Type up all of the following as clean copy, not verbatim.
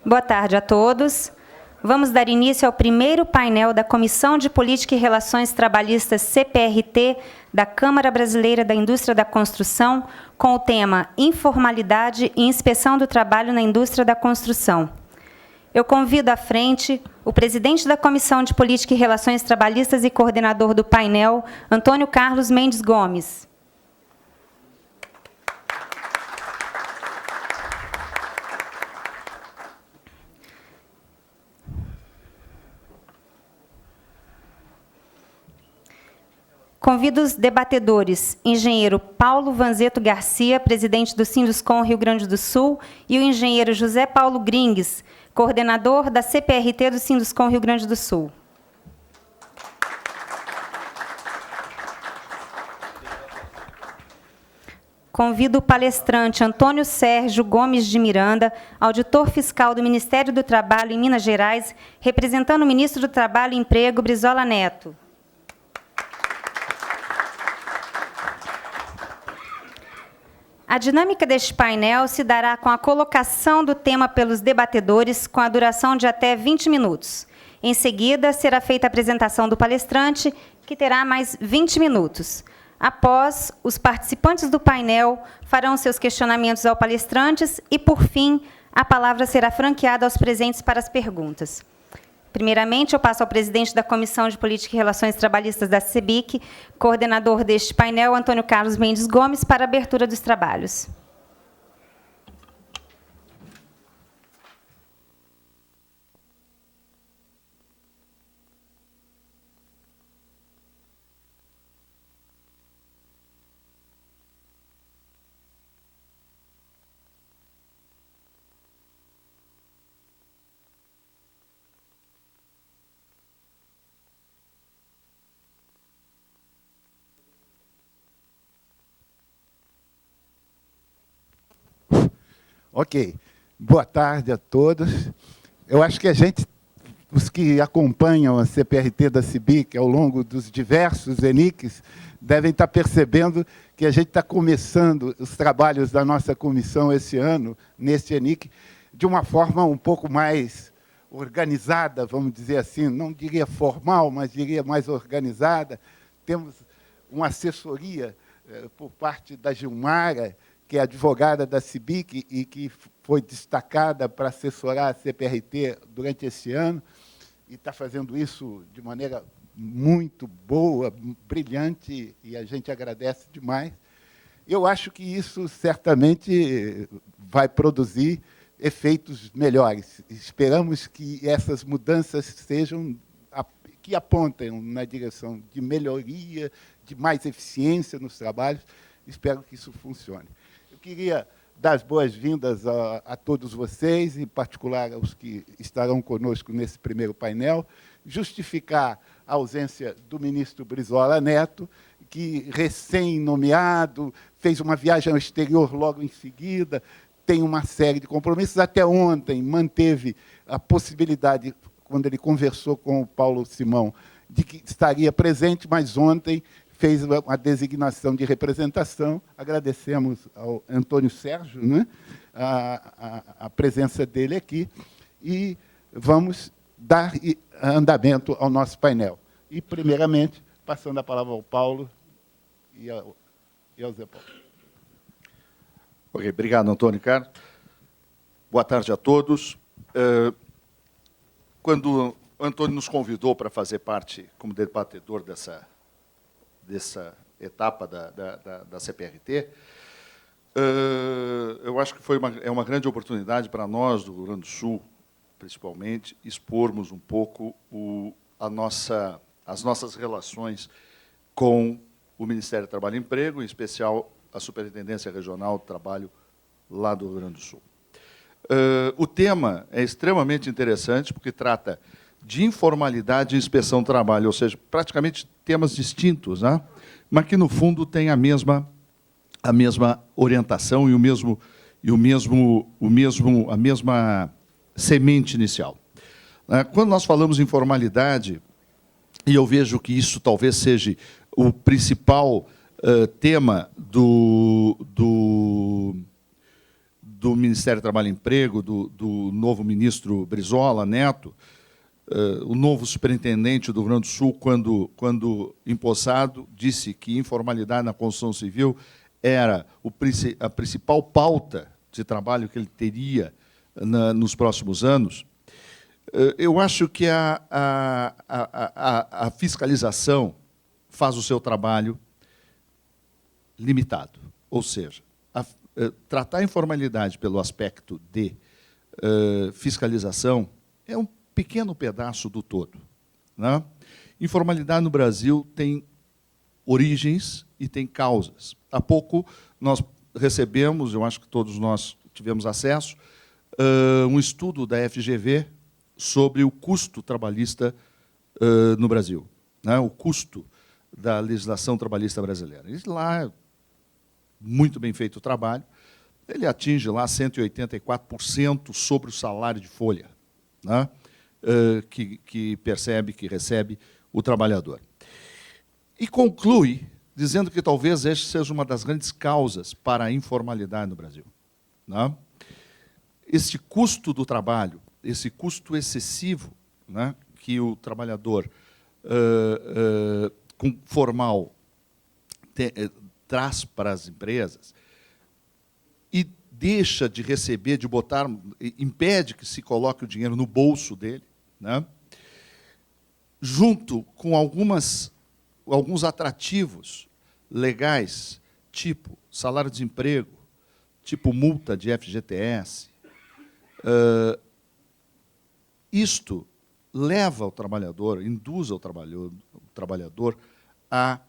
Boa tarde a todos. Vamos dar início ao primeiro painel da Comissão de Política e Relações Trabalhistas CPRT da Câmara Brasileira da Indústria da Construção, com o tema Informalidade e Inspeção do Trabalho na Indústria da Construção. Eu convido à frente o presidente da Comissão de Política e Relações Trabalhistas e coordenador do painel, Antônio Carlos Mendes Gomes. Convido os debatedores, engenheiro Paulo Vanzeto Garcia, presidente do Sinduscom Rio Grande do Sul, e o engenheiro José Paulo Gringues, coordenador da CPRT do Sinduscom Rio Grande do Sul. Convido o palestrante Antônio Sérgio Gomes de Miranda, auditor fiscal do Ministério do Trabalho em Minas Gerais, representando o ministro do Trabalho e Emprego, Brizola Neto. A dinâmica deste painel se dará com a colocação do tema pelos debatedores, com a duração de até 20 minutos. Em seguida, será feita a apresentação do palestrante, que terá mais 20 minutos. Após, os participantes do painel farão seus questionamentos aos palestrantes e, por fim, a palavra será franqueada aos presentes para as perguntas. Primeiramente, eu passo ao presidente da Comissão de Política e Relações Trabalhistas da CEBIC, coordenador deste painel, Antônio Carlos Mendes Gomes, para a abertura dos trabalhos. Ok. Boa tarde a todos. Eu acho que os que acompanham a CPRT da CEBIC ao longo dos diversos ENICs, devem estar percebendo que a gente está começando os trabalhos da nossa comissão esse ano, neste ENIC, de uma forma um pouco mais organizada, vamos dizer assim, não diria formal, mas diria mais organizada. Temos uma assessoria por parte da Gilmara, que é advogada da CEBIC e que foi destacada para assessorar a CPRT durante esse ano, e está fazendo isso de maneira muito boa, brilhante, e a gente agradece demais. Eu acho que isso certamente vai produzir efeitos melhores. Esperamos que essas mudanças sejam que apontem na direção de melhoria, de mais eficiência nos trabalhos. Espero que isso funcione. Queria dar as boas-vindas a todos vocês, em particular aos que estarão conosco nesse primeiro painel, justificar a ausência do ministro Brizola Neto, que, recém-nomeado, fez uma viagem ao exterior logo em seguida, tem uma série de compromissos. Até ontem manteve a possibilidade, quando ele conversou com o Paulo Simão, de que estaria presente, mas ontem fez uma designação de representação. Agradecemos ao Antônio Sérgio, né, a presença dele aqui, e vamos dar andamento ao nosso painel. E, primeiramente, passando a palavra ao Paulo e ao Zé Paulo. Ok, obrigado, Antônio Carlos. Boa tarde a todos. Quando o Antônio nos convidou para fazer parte, como debatedor dessa etapa da CPRT, eu acho que é uma grande oportunidade para nós, do Rio Grande do Sul, principalmente, expormos um pouco as nossas relações com o Ministério do Trabalho e Emprego, em especial a Superintendência Regional do Trabalho lá do Rio Grande do Sul. O tema é extremamente interessante, porque trata de informalidade e inspeção do trabalho, ou seja, praticamente temas distintos, né? Mas que, no fundo, têm a mesma orientação e a mesma semente inicial. Quando nós falamos em informalidade, e eu vejo que isso talvez seja o principal tema do Ministério do Trabalho e Emprego, do novo ministro Brizola Neto, o novo superintendente do Rio Grande do Sul, quando empossado, disse que informalidade na construção civil era a principal pauta de trabalho que ele teria nos próximos anos. Eu acho que a fiscalização faz o seu trabalho limitado, ou seja, tratar a informalidade pelo aspecto de fiscalização é um pequeno pedaço do todo, né? Informalidade no Brasil tem origens e tem causas. Há pouco nós recebemos, eu acho que todos nós tivemos acesso, um estudo da FGV sobre o custo trabalhista no Brasil, né? O custo da legislação trabalhista brasileira. E lá, muito bem feito o trabalho, ele atinge lá 184% sobre o salário de folha, né? Que recebe o trabalhador. E conclui dizendo que talvez esta seja uma das grandes causas para a informalidade no Brasil, né? Este custo do trabalho, esse custo excessivo, né, que o trabalhador formal traz para as empresas e deixa de receber, de botar, impede que se coloque o dinheiro no bolso dele, né, junto com alguns atrativos legais, tipo salário-desemprego, tipo multa de FGTS. Isto leva o trabalhador, induz o trabalhador a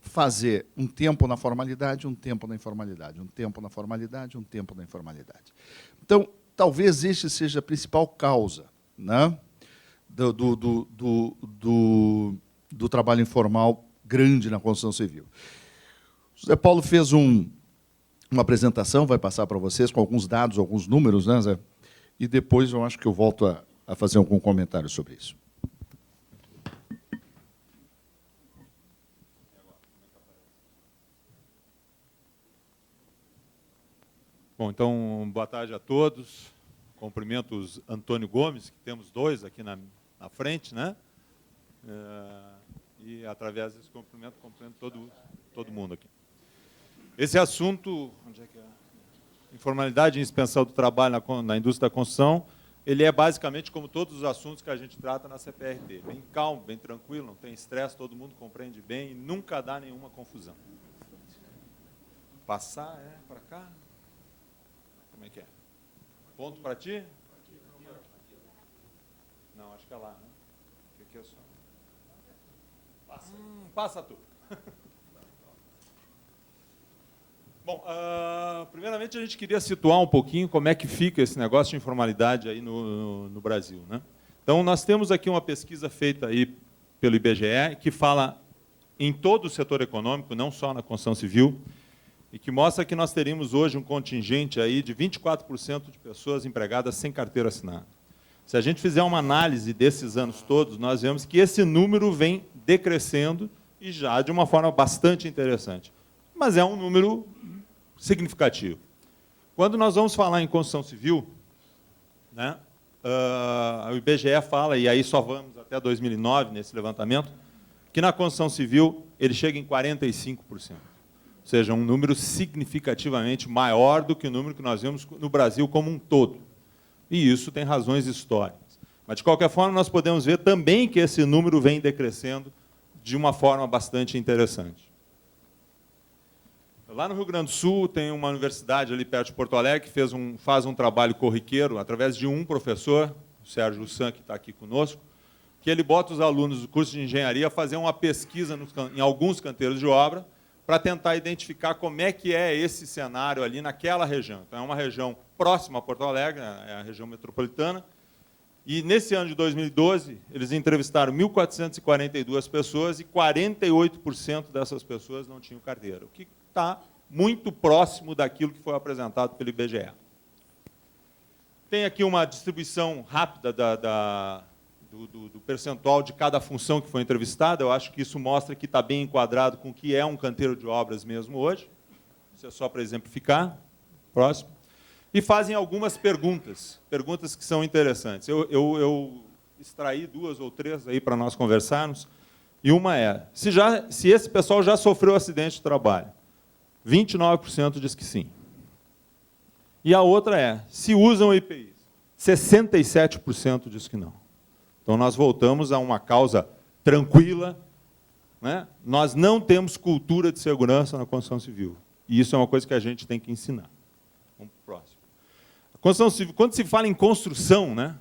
fazer um tempo na formalidade, um tempo na informalidade, um tempo na formalidade, um tempo na informalidade. Então, talvez este seja a principal causa, né, do trabalho informal grande na construção civil. O José Paulo fez uma apresentação, vai passar para vocês com alguns dados, alguns números, né, Zé? E depois eu acho que eu volto a fazer algum comentário sobre isso. Bom, então, boa tarde a todos. Cumprimento os Antônio Gomes, que temos dois aqui na frente, né? E, através desse cumprimento todo mundo aqui. Esse assunto, onde é que é? Informalidade e inspeção do trabalho na indústria da construção, ele é basicamente como todos os assuntos que a gente trata na CPRT. Bem calmo, bem tranquilo, não tem estresse, todo mundo compreende bem e nunca dá nenhuma confusão. Passar, para cá? Como é que é? Ponto para ti? Não, acho que é lá, né? Aqui é só... Passa tu. Bom, primeiramente a gente queria situar um pouquinho como é que fica esse negócio de informalidade aí no Brasil, né? Então, nós temos aqui uma pesquisa feita aí pelo IBGE, que fala em todo o setor econômico, não só na construção civil, e que mostra que nós teríamos hoje um contingente aí de 24% de pessoas empregadas sem carteira assinada. Se a gente fizer uma análise desses anos todos, nós vemos que esse número vem decrescendo e já de uma forma bastante interessante. Mas é um número significativo. Quando nós vamos falar em construção civil, né, o IBGE fala, e aí só vamos até 2009 nesse levantamento, que na construção civil ele chega em 45%. Ou seja, um número significativamente maior do que o número que nós vemos no Brasil como um todo. E isso tem razões históricas. Mas, de qualquer forma, nós podemos ver também que esse número vem decrescendo de uma forma bastante interessante. Lá no Rio Grande do Sul, tem uma universidade ali perto de Porto Alegre que faz um trabalho corriqueiro, através de um professor, o Sérgio San, que está aqui conosco, que ele bota os alunos do curso de engenharia a fazer uma pesquisa em alguns canteiros de obra para tentar identificar como é que é esse cenário ali naquela região. Então, é uma região próxima a Porto Alegre, é a região metropolitana, e nesse ano de 2012, eles entrevistaram 1.442 pessoas e 48% dessas pessoas não tinham carteira, o que está muito próximo daquilo que foi apresentado pelo IBGE. Tem aqui uma distribuição rápida do percentual de cada função que foi entrevistada. Eu acho que isso mostra que está bem enquadrado com o que é um canteiro de obras mesmo hoje. Isso é só para exemplificar. Próximo. e fazem algumas perguntas que são interessantes. Eu extraí 2 ou 3 aí para nós conversarmos, e uma é, se esse pessoal já sofreu acidente de trabalho. 29% diz que sim. E a outra é, se usam EPIs. 67% diz que não. Então, nós voltamos a uma causa tranquila, né? Nós não temos cultura de segurança na construção civil. E isso é uma coisa que a gente tem que ensinar. Vamos para o próximo. A construção civil, quando se fala em construção, né,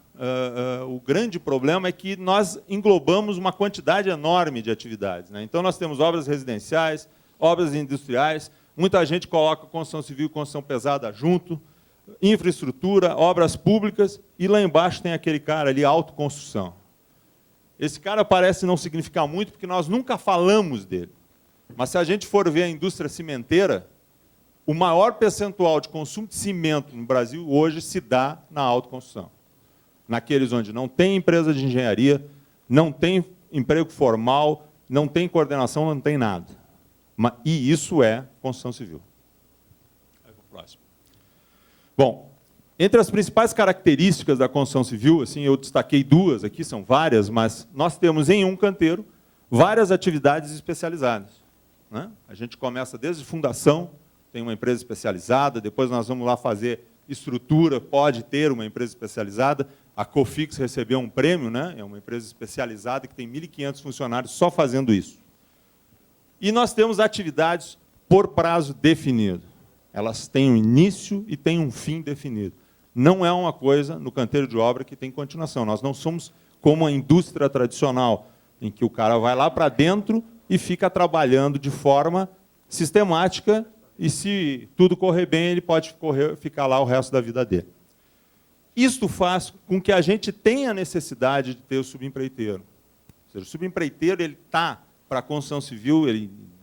o grande problema é que nós englobamos uma quantidade enorme de atividades, né? Então, nós temos obras residenciais, obras industriais, muita gente coloca construção civil e construção pesada junto, infraestrutura, obras públicas, e lá embaixo tem aquele cara ali, autoconstrução. Esse cara parece não significar muito, porque nós nunca falamos dele. Mas se a gente for ver a indústria cimenteira, o maior percentual de consumo de cimento no Brasil hoje se dá na autoconstrução. Naqueles onde não tem empresa de engenharia, não tem emprego formal, não tem coordenação, não tem nada. E isso é construção civil. Vai para o próximo. Bom, entre as principais características da construção civil, assim, eu destaquei 2 aqui, são várias, mas nós temos em um canteiro várias atividades especializadas, né? A gente começa desde fundação, tem uma empresa especializada, depois nós vamos lá fazer estrutura, pode ter uma empresa especializada. A Cofix recebeu um prêmio, né? É uma empresa especializada que tem 1.500 funcionários só fazendo isso. E nós temos atividades por prazo definido. Elas têm um início e têm um fim definido. Não é uma coisa no canteiro de obra que tem continuação. Nós não somos como a indústria tradicional, em que o cara vai lá para dentro e fica trabalhando de forma sistemática, e se tudo correr bem, ele pode ficar lá o resto da vida dele. Isto faz com que a gente tenha a necessidade de ter o subempreiteiro. Ou seja, o subempreiteiro está para a construção civil,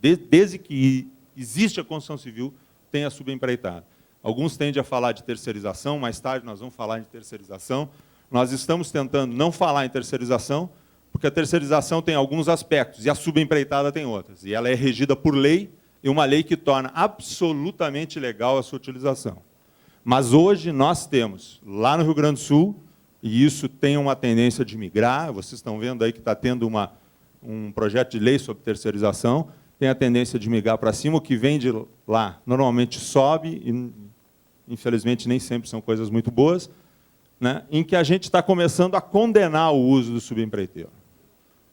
desde que existe a construção civil, tem a subempreitada. Alguns tendem a falar de terceirização, mais tarde nós vamos falar de terceirização. Nós estamos tentando não falar em terceirização, porque a terceirização tem alguns aspectos, e a subempreitada tem outros. E ela é regida por lei, e uma lei que torna absolutamente legal a sua utilização. Mas hoje nós temos, lá no Rio Grande do Sul, e isso tem uma tendência de migrar, vocês estão vendo aí que está tendo um projeto de lei sobre terceirização, tem a tendência de migrar para cima, o que vem de lá normalmente sobe, e infelizmente nem sempre são coisas muito boas, né, em que a gente está começando a condenar o uso do subempreiteiro.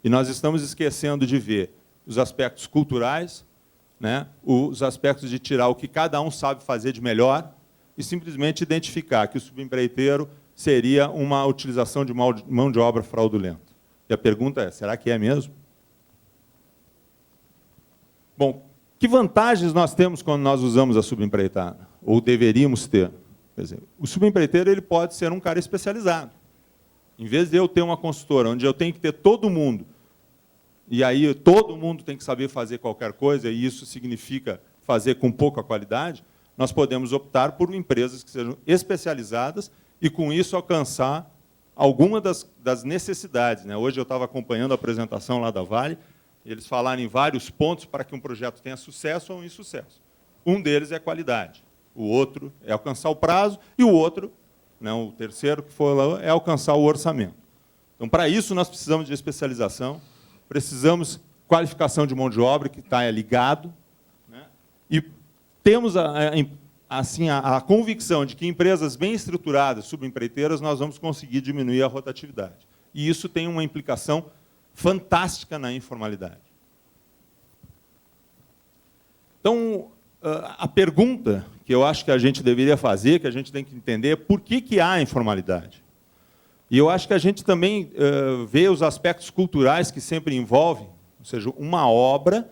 E nós estamos esquecendo de ver os aspectos culturais, né, os aspectos de tirar o que cada um sabe fazer de melhor e simplesmente identificar que o subempreiteiro seria uma utilização de mão de obra fraudulenta. E a pergunta é, será que é mesmo? Bom, que vantagens nós temos quando nós usamos a subempreitada? Ou deveríamos ter? Quer dizer, o subempreiteiro ele pode ser um cara especializado. Em vez de eu ter uma consultora onde eu tenho que ter todo mundo, e aí todo mundo tem que saber fazer qualquer coisa, e isso significa fazer com pouca qualidade, nós podemos optar por empresas que sejam especializadas e, com isso, alcançar alguma das necessidades, né? Hoje eu estava acompanhando a apresentação lá da Vale, e eles falaram em vários pontos para que um projeto tenha sucesso ou insucesso. Um deles é a qualidade, o outro é alcançar o prazo, e o outro, né, o terceiro que foi lá, é alcançar o orçamento. Então, para isso, nós precisamos de especialização, precisamos de qualificação de mão de obra, que está ligado, né? E temos a convicção de que empresas bem estruturadas, subempreiteiras, nós vamos conseguir diminuir a rotatividade. E isso tem uma implicação fantástica na informalidade. Então, a pergunta que eu acho que a gente deveria fazer, que a gente tem que entender, é por que há informalidade. E eu acho que a gente também vê os aspectos culturais que sempre envolvem, ou seja, uma obra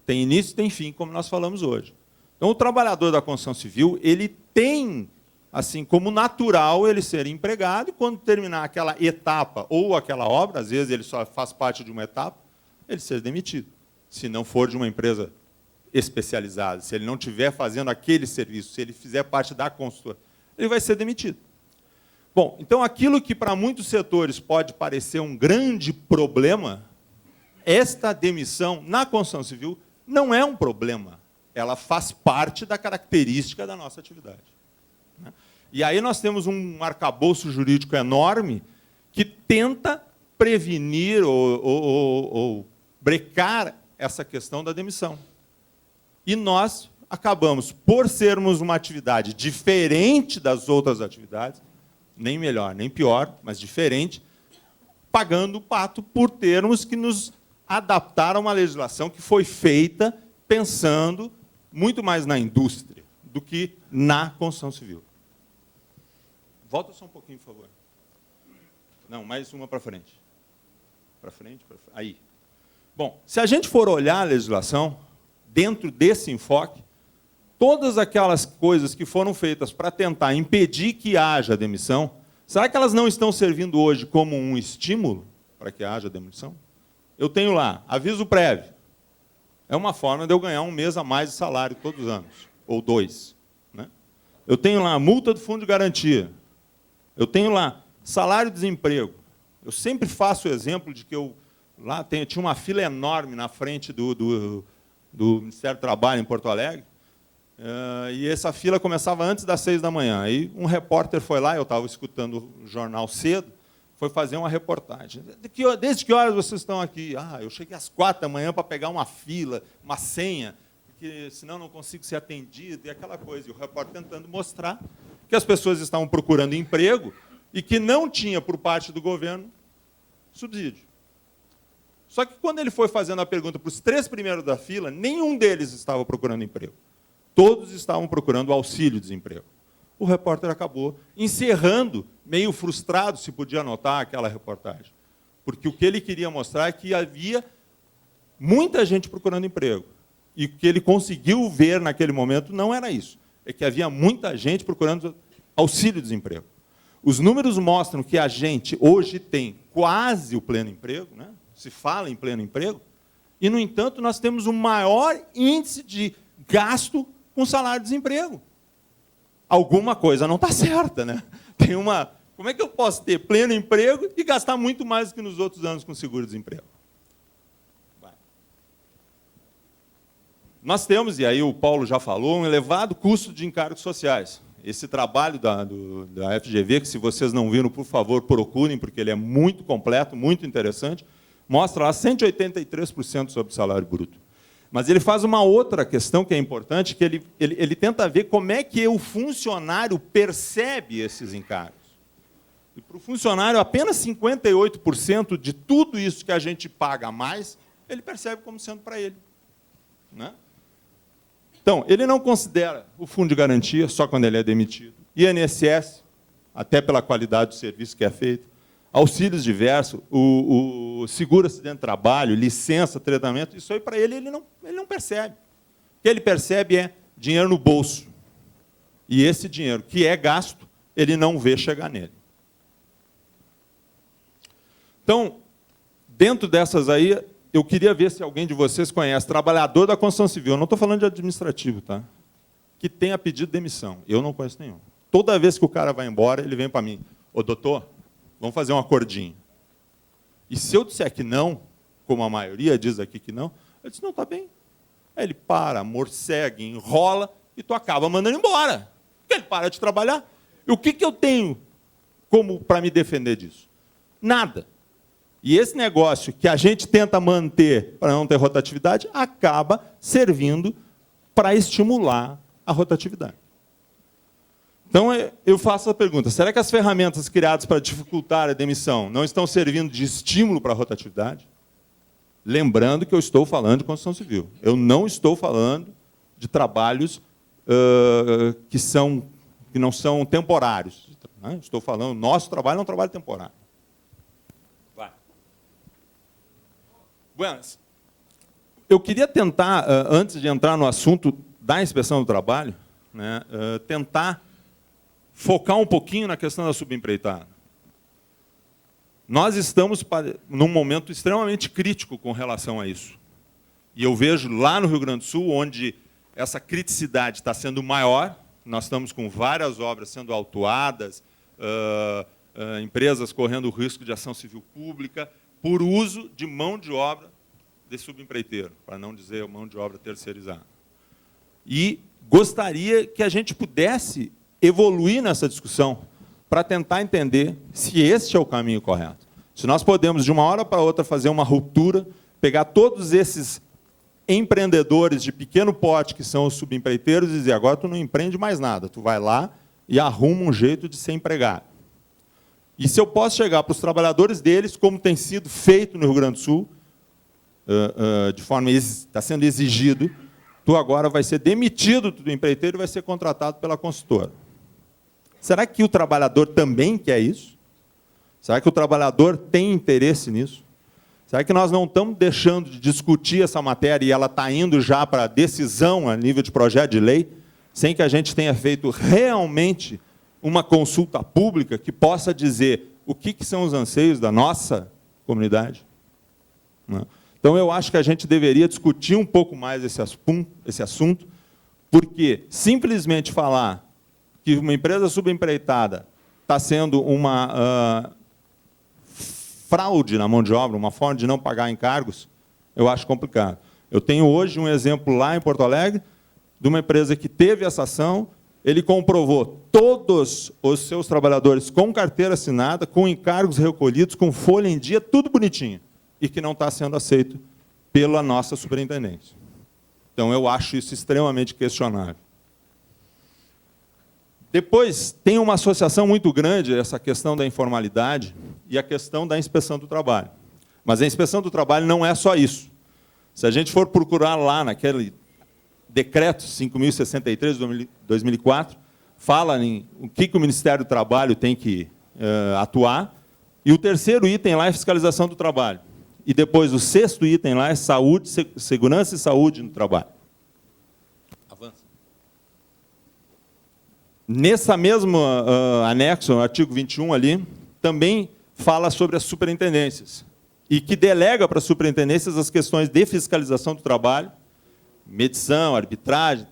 tem início e tem fim, como nós falamos hoje. Então, o trabalhador da construção civil, ele tem, assim, como natural ele ser empregado, e quando terminar aquela etapa ou aquela obra, às vezes ele só faz parte de uma etapa, ele ser demitido. Se não for de uma empresa especializada, se ele não estiver fazendo aquele serviço, se ele fizer parte da consultora, ele vai ser demitido. Bom, então aquilo que para muitos setores pode parecer um grande problema, esta demissão na construção civil não é um problema. Ela faz parte da característica da nossa atividade. E aí nós temos um arcabouço jurídico enorme que tenta prevenir ou brecar essa questão da demissão. E nós acabamos, por sermos uma atividade diferente das outras atividades, nem melhor, nem pior, mas diferente, pagando o pato por termos que nos adaptar a uma legislação que foi feita pensando muito mais na indústria do que na construção civil. Volta só um pouquinho, por favor. Não, mais uma para frente. Para frente, para frente. Aí. Bom, se a gente for olhar a legislação, dentro desse enfoque, todas aquelas coisas que foram feitas para tentar impedir que haja demissão, será que elas não estão servindo hoje como um estímulo para que haja demissão? Eu tenho lá, aviso prévio. É uma forma de eu ganhar um mês a mais de salário todos os anos, ou 2. Né? Eu tenho lá multa do fundo de garantia. Eu tenho lá salário-desemprego. Eu sempre faço o exemplo de que eu lá tinha uma fila enorme na frente do Ministério do Trabalho em Porto Alegre, e essa fila começava antes das 6 da manhã. Aí um repórter foi lá, eu estava escutando o jornal cedo, foi fazer uma reportagem. Desde que horas vocês estão aqui? Eu cheguei às 4 da manhã para pegar uma fila, uma senha, porque senão não consigo ser atendido, e aquela coisa. E o repórter tentando mostrar que as pessoas estavam procurando emprego e que não tinha, por parte do governo, subsídio. Só que, quando ele foi fazendo a pergunta para os 3 primeiros da fila, nenhum deles estava procurando emprego. Todos estavam procurando auxílio-desemprego. O repórter acabou encerrando, meio frustrado, se podia anotar aquela reportagem. Porque o que ele queria mostrar é que havia muita gente procurando emprego. E o que ele conseguiu ver naquele momento não era isso. É que havia muita gente procurando auxílio-desemprego. Os números mostram que a gente hoje tem quase o pleno emprego, né? Se fala em pleno emprego, e, no entanto, nós temos o maior índice de gasto com salário-desemprego. Alguma coisa não está certa, né? Tem uma... Como é que eu posso ter pleno emprego e gastar muito mais do que nos outros anos com seguro-desemprego? Nós temos, e aí o Paulo já falou, um elevado custo de encargos sociais. Esse trabalho da FGV, que se vocês não viram, por favor, procurem, porque ele é muito completo, muito interessante, mostra lá 183% sobre o salário bruto. Mas ele faz uma outra questão que é importante, que ele tenta ver como é que o funcionário percebe esses encargos. E, para o funcionário, apenas 58% de tudo isso que a gente paga a mais, ele percebe como sendo para ele. Né? Então, ele não considera o fundo de garantia só quando ele é demitido, INSS, até pela qualidade do serviço que é feito, auxílios diversos, o seguro acidente de trabalho, licença, tratamento, isso aí para ele não percebe. O que ele percebe é dinheiro no bolso. E esse dinheiro que é gasto, ele não vê chegar nele. Então, dentro dessas aí, eu queria ver se alguém de vocês conhece trabalhador da construção civil, eu não estou falando de administrativo, tá? Que tenha pedido demissão. Eu não conheço nenhum. Toda vez que o cara vai embora, ele vem para mim, ô doutor, vamos fazer um acordinho. E se eu disser que não, como a maioria diz aqui que não, ele diz, não, está bem. Aí ele para, morcega, enrola, e tu acaba mandando embora. Porque ele para de trabalhar. E o que eu tenho como para me defender disso? Nada. E esse negócio que a gente tenta manter para não ter rotatividade, acaba servindo para estimular a rotatividade. Então, eu faço a pergunta, será que as ferramentas criadas para dificultar a demissão não estão servindo de estímulo para a rotatividade? Lembrando que eu estou falando de construção civil. Eu não estou falando de trabalhos que não são temporários. Né? Estou falando, nosso trabalho é um trabalho temporário. Vai. Bueno, eu queria tentar, antes de entrar no assunto da inspeção do trabalho, né, tentar focar um pouquinho na questão da subempreitada. Nós estamos num momento extremamente crítico com relação a isso. E eu vejo lá no Rio Grande do Sul, onde essa criticidade está sendo maior, nós estamos com várias obras sendo autuadas, empresas correndo o risco de ação civil pública, por uso de mão de obra de subempreiteiro, para não dizer mão de obra terceirizada. E gostaria que a gente pudesse evoluir nessa discussão para tentar entender se este é o caminho correto. Se nós podemos, de uma hora para outra, fazer uma ruptura, pegar todos esses empreendedores de pequeno porte, que são os subempreiteiros, e dizer, agora tu não empreende mais nada, tu vai lá e arruma um jeito de ser empregado. E se eu posso chegar para os trabalhadores deles, como tem sido feito no Rio Grande do Sul, de forma está sendo exigido, tu agora vai ser demitido do empreiteiro e vai ser contratado pela consultora. Será que o trabalhador também quer isso? Será que o trabalhador tem interesse nisso? Será que nós não estamos deixando de discutir essa matéria e ela está indo já para decisão a nível de projeto de lei, sem que a gente tenha feito realmente uma consulta pública que possa dizer o que são os anseios da nossa comunidade? Então, eu acho que a gente deveria discutir um pouco mais esse assunto, porque simplesmente falar que uma empresa subempreitada está sendo uma fraude na mão de obra, uma forma de não pagar encargos, eu acho complicado. Eu tenho hoje um exemplo lá em Porto Alegre, de uma empresa que teve essa ação, ele comprovou todos os seus trabalhadores com carteira assinada, com encargos recolhidos, com folha em dia, tudo bonitinho, e que não está sendo aceito pela nossa superintendência. Então, eu acho isso extremamente questionável. Depois, tem uma associação muito grande, essa questão da informalidade e a questão da inspeção do trabalho. Mas a inspeção do trabalho não é só isso. Se a gente for procurar lá naquele decreto 5.063 de 2004, fala em o que o Ministério do Trabalho tem que atuar, e o terceiro item lá é fiscalização do trabalho. E depois o sexto item lá é saúde, segurança e saúde no trabalho. Avança. Nessa mesma anexo, no artigo 21 ali, também fala sobre as superintendências, e que delega para as superintendências as questões de fiscalização do trabalho, medição, arbitragem,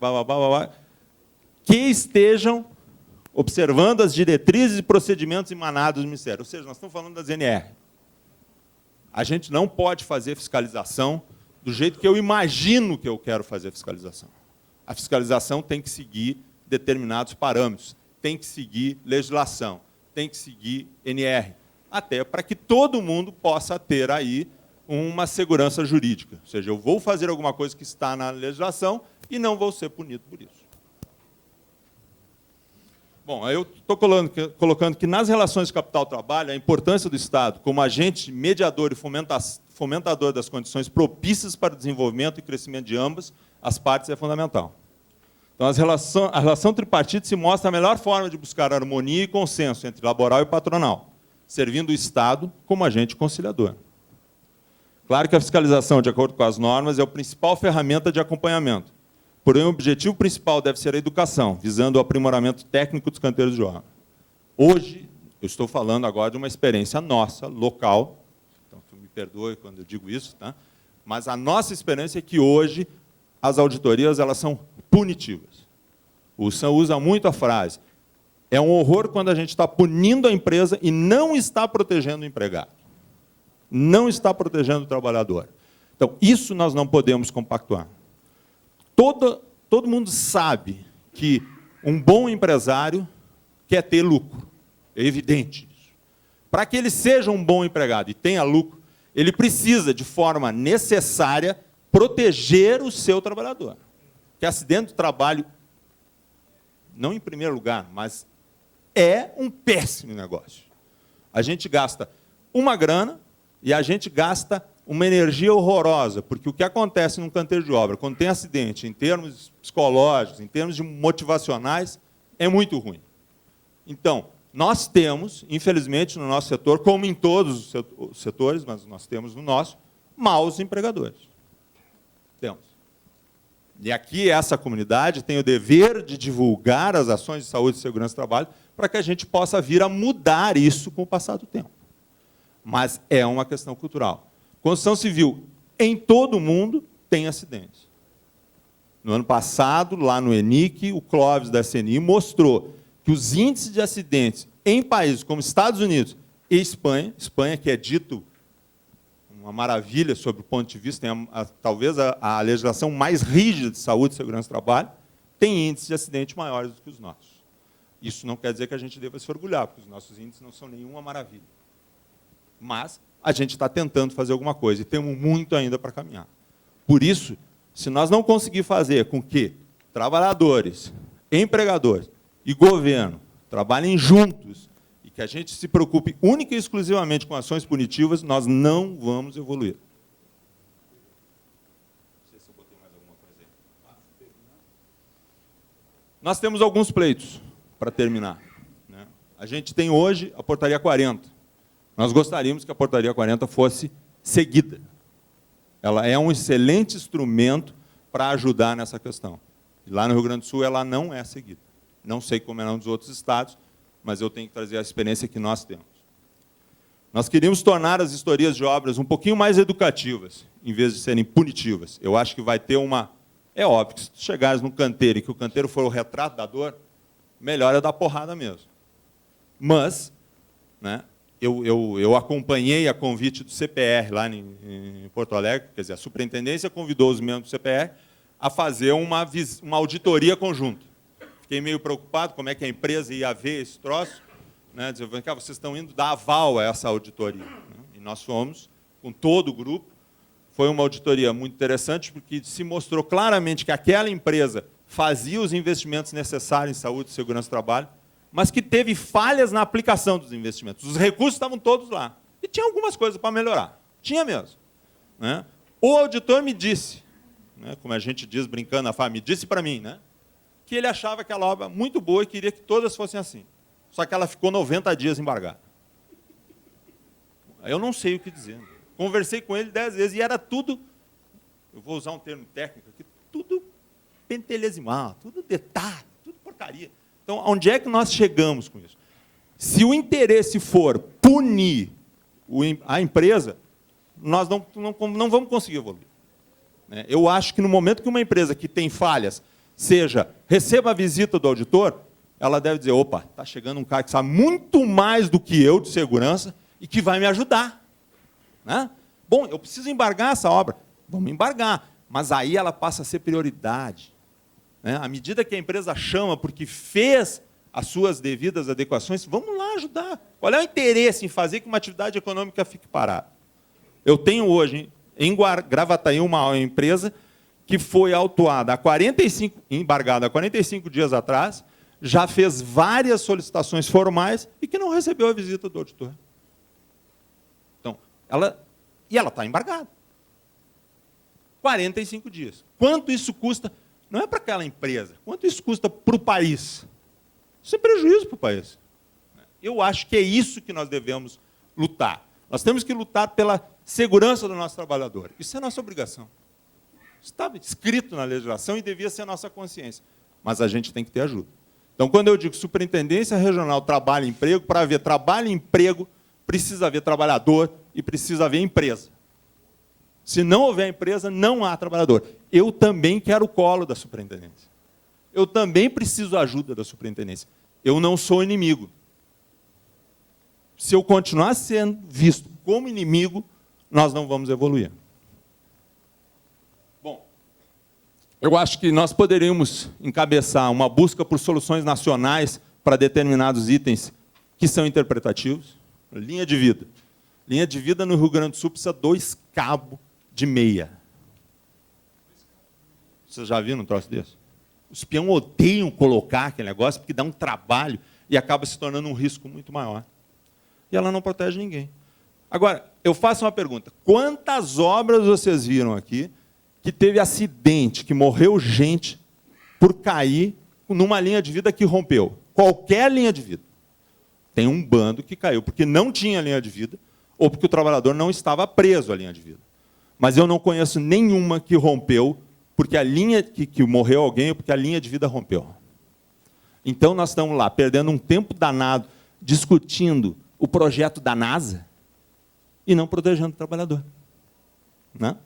que estejam observando as diretrizes e procedimentos emanados do Ministério. Ou seja, nós estamos falando das NR. A gente não pode fazer fiscalização do jeito que eu imagino que eu quero fazer a fiscalização. A fiscalização tem que seguir determinados parâmetros, tem que seguir legislação, tem que seguir NR, até para que todo mundo possa ter aí uma segurança jurídica. Ou seja, eu vou fazer alguma coisa que está na legislação e não vou ser punido por isso. Bom, eu estou colocando que nas relações de capital-trabalho, a importância do Estado como agente mediador e fomentador das condições propícias para o desenvolvimento e crescimento de ambas as partes é fundamental. Então, a relação tripartite se mostra a melhor forma de buscar harmonia e consenso entre laboral e patronal, servindo o Estado como agente conciliador. Claro que a fiscalização, de acordo com as normas, é a principal ferramenta de acompanhamento. Porém, o objetivo principal deve ser a educação, visando o aprimoramento técnico dos canteiros de obra. Hoje, eu estou falando agora de uma experiência nossa, local, então tu me perdoe quando eu digo isso, tá? Mas a nossa experiência é que hoje as auditorias elas são punitivas. O Sam usa muito a frase, é um horror quando a gente está punindo a empresa e não está protegendo o empregado. Não está protegendo o trabalhador. Então, isso nós não podemos compactuar. Todo mundo sabe que um bom empresário quer ter lucro. É evidente isso. Para que ele seja um bom empregado e tenha lucro, ele precisa, de forma necessária, proteger o seu trabalhador. Que acidente de trabalho, não em primeiro lugar, mas é um péssimo negócio. A gente gasta uma grana e a gente gasta uma energia horrorosa, porque o que acontece num canteiro de obra, quando tem acidente, em termos psicológicos, em termos de motivacionais, é muito ruim. Então, nós temos, infelizmente, no nosso setor, como em todos os setores, mas nós temos no nosso, maus empregadores. Temos. E aqui, essa comunidade tem o dever de divulgar as ações de saúde e segurança do trabalho para que a gente possa vir a mudar isso com o passar do tempo. Mas é uma questão cultural. Construção civil, em todo o mundo, tem acidentes. No ano passado, lá no ENIC, o Clóvis da SNI mostrou que os índices de acidentes em países como Estados Unidos e Espanha, que é dito uma maravilha sobre o ponto de vista, tem talvez a legislação mais rígida de saúde e segurança do trabalho, tem índices de acidente maiores do que os nossos. Isso não quer dizer que a gente deva se orgulhar, porque os nossos índices não são nenhuma maravilha. Mas a gente está tentando fazer alguma coisa e temos muito ainda para caminhar. Por isso, se nós não conseguir fazer com que trabalhadores, empregadores e governo trabalhem juntos e que a gente se preocupe única e exclusivamente com ações punitivas, nós não vamos evoluir. Não sei se eu botei mais alguma coisa aí. Nós temos alguns pleitos para terminar, né? A gente tem hoje a portaria 40. Nós gostaríamos que a portaria 40 fosse seguida. Ela é um excelente instrumento para ajudar nessa questão. E lá no Rio Grande do Sul ela não é seguida. Não sei como é nos outros estados, mas eu tenho que trazer a experiência que nós temos. Nós queríamos tornar as historias de obras um pouquinho mais educativas, em vez de serem punitivas. Eu acho que vai ter uma... É óbvio que se tu chegares num canteiro e que o canteiro for o retrato da dor, melhor é dar porrada mesmo. Mas, né, eu acompanhei a convite do CPR lá em Porto Alegre, quer dizer, a superintendência convidou os membros do CPR a fazer uma auditoria conjunta. Fiquei meio preocupado como é que a empresa ia ver esse troço, né, dizer, vocês estão indo dar aval a essa auditoria. E nós fomos, com todo o grupo. Foi uma auditoria muito interessante, porque se mostrou claramente que aquela empresa fazia os investimentos necessários em saúde e segurança do trabalho, mas que teve falhas na aplicação dos investimentos. Os recursos estavam todos lá. E tinha algumas coisas para melhorar. Tinha mesmo, né? O auditor me disse, né, como a gente diz brincando na família, disse para mim, né, que ele achava aquela obra muito boa e queria que todas fossem assim. Só que ela ficou 90 dias embargada. Eu não sei o que dizer. Conversei com ele 10 vezes e era tudo, eu vou usar um termo técnico aqui, tudo pentelesimal, tudo detalhe, tudo porcaria. Então, onde é que nós chegamos com isso? Se o interesse for punir a empresa, nós não vamos conseguir evoluir. Eu acho que no momento que uma empresa que tem falhas, receba a visita do auditor, ela deve dizer, opa, está chegando um cara que sabe muito mais do que eu de segurança e que vai me ajudar. Né? Bom, eu preciso embargar essa obra. Vamos embargar. Mas aí ela passa a ser prioridade. Né? À medida que a empresa chama porque fez as suas devidas adequações, vamos lá ajudar. Qual é o interesse em fazer que uma atividade econômica fique parada? Eu tenho hoje, em Gravataí, uma empresa que foi autuada embargada há 45 dias atrás, já fez várias solicitações formais e que não recebeu a visita do auditor. Ela está embargada. 45 dias. Quanto isso custa? Não é para aquela empresa. Quanto isso custa para o país? Isso é prejuízo para o país. Eu acho que é isso que nós devemos lutar. Nós temos que lutar pela segurança do nosso trabalhador. Isso é nossa obrigação. Está escrito na legislação e devia ser a nossa consciência. Mas a gente tem que ter ajuda. Então, quando eu digo Superintendência Regional Trabalho e Emprego, para haver trabalho e emprego, precisa haver trabalhador e precisa haver empresa. Se não houver empresa, não há trabalhador. Eu também quero o colo da superintendência. Eu também preciso da ajuda da superintendência. Eu não sou inimigo. Se eu continuar sendo visto como inimigo, nós não vamos evoluir. Bom, eu acho que nós poderíamos encabeçar uma busca por soluções nacionais para determinados itens que são interpretativos. Linha de vida. Linha de vida no Rio Grande do Sul precisa 2 cabos de meia. Vocês já viram um troço desse? Os peões odeiam colocar aquele negócio porque dá um trabalho e acaba se tornando um risco muito maior. E ela não protege ninguém. Agora, eu faço uma pergunta. Quantas obras vocês viram aqui que teve acidente, que morreu gente por cair numa linha de vida que rompeu? Qualquer linha de vida. Tem um bando que caiu porque não tinha linha de vida ou porque o trabalhador não estava preso à linha de vida. Mas eu não conheço nenhuma que rompeu porque a linha que morreu alguém ou porque a linha de vida rompeu. Então nós estamos lá perdendo um tempo danado discutindo o projeto da NASA e não protegendo o trabalhador. Né?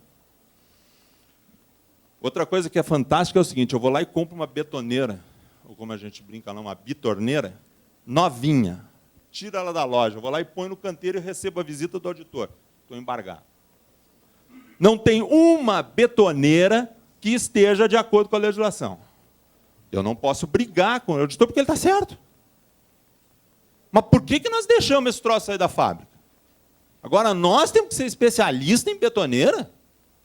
Outra coisa que é fantástica é o seguinte, eu vou lá e compro uma betoneira, ou como a gente brinca lá, uma bitorneira, novinha. Tira ela da loja, eu vou lá e ponho no canteiro e recebo a visita do auditor. Estou embargado. Não tem uma betoneira que esteja de acordo com a legislação. Eu não posso brigar com o auditor porque ele está certo. Mas por que nós deixamos esse troço sair da fábrica? Agora, nós temos que ser especialistas em betoneira?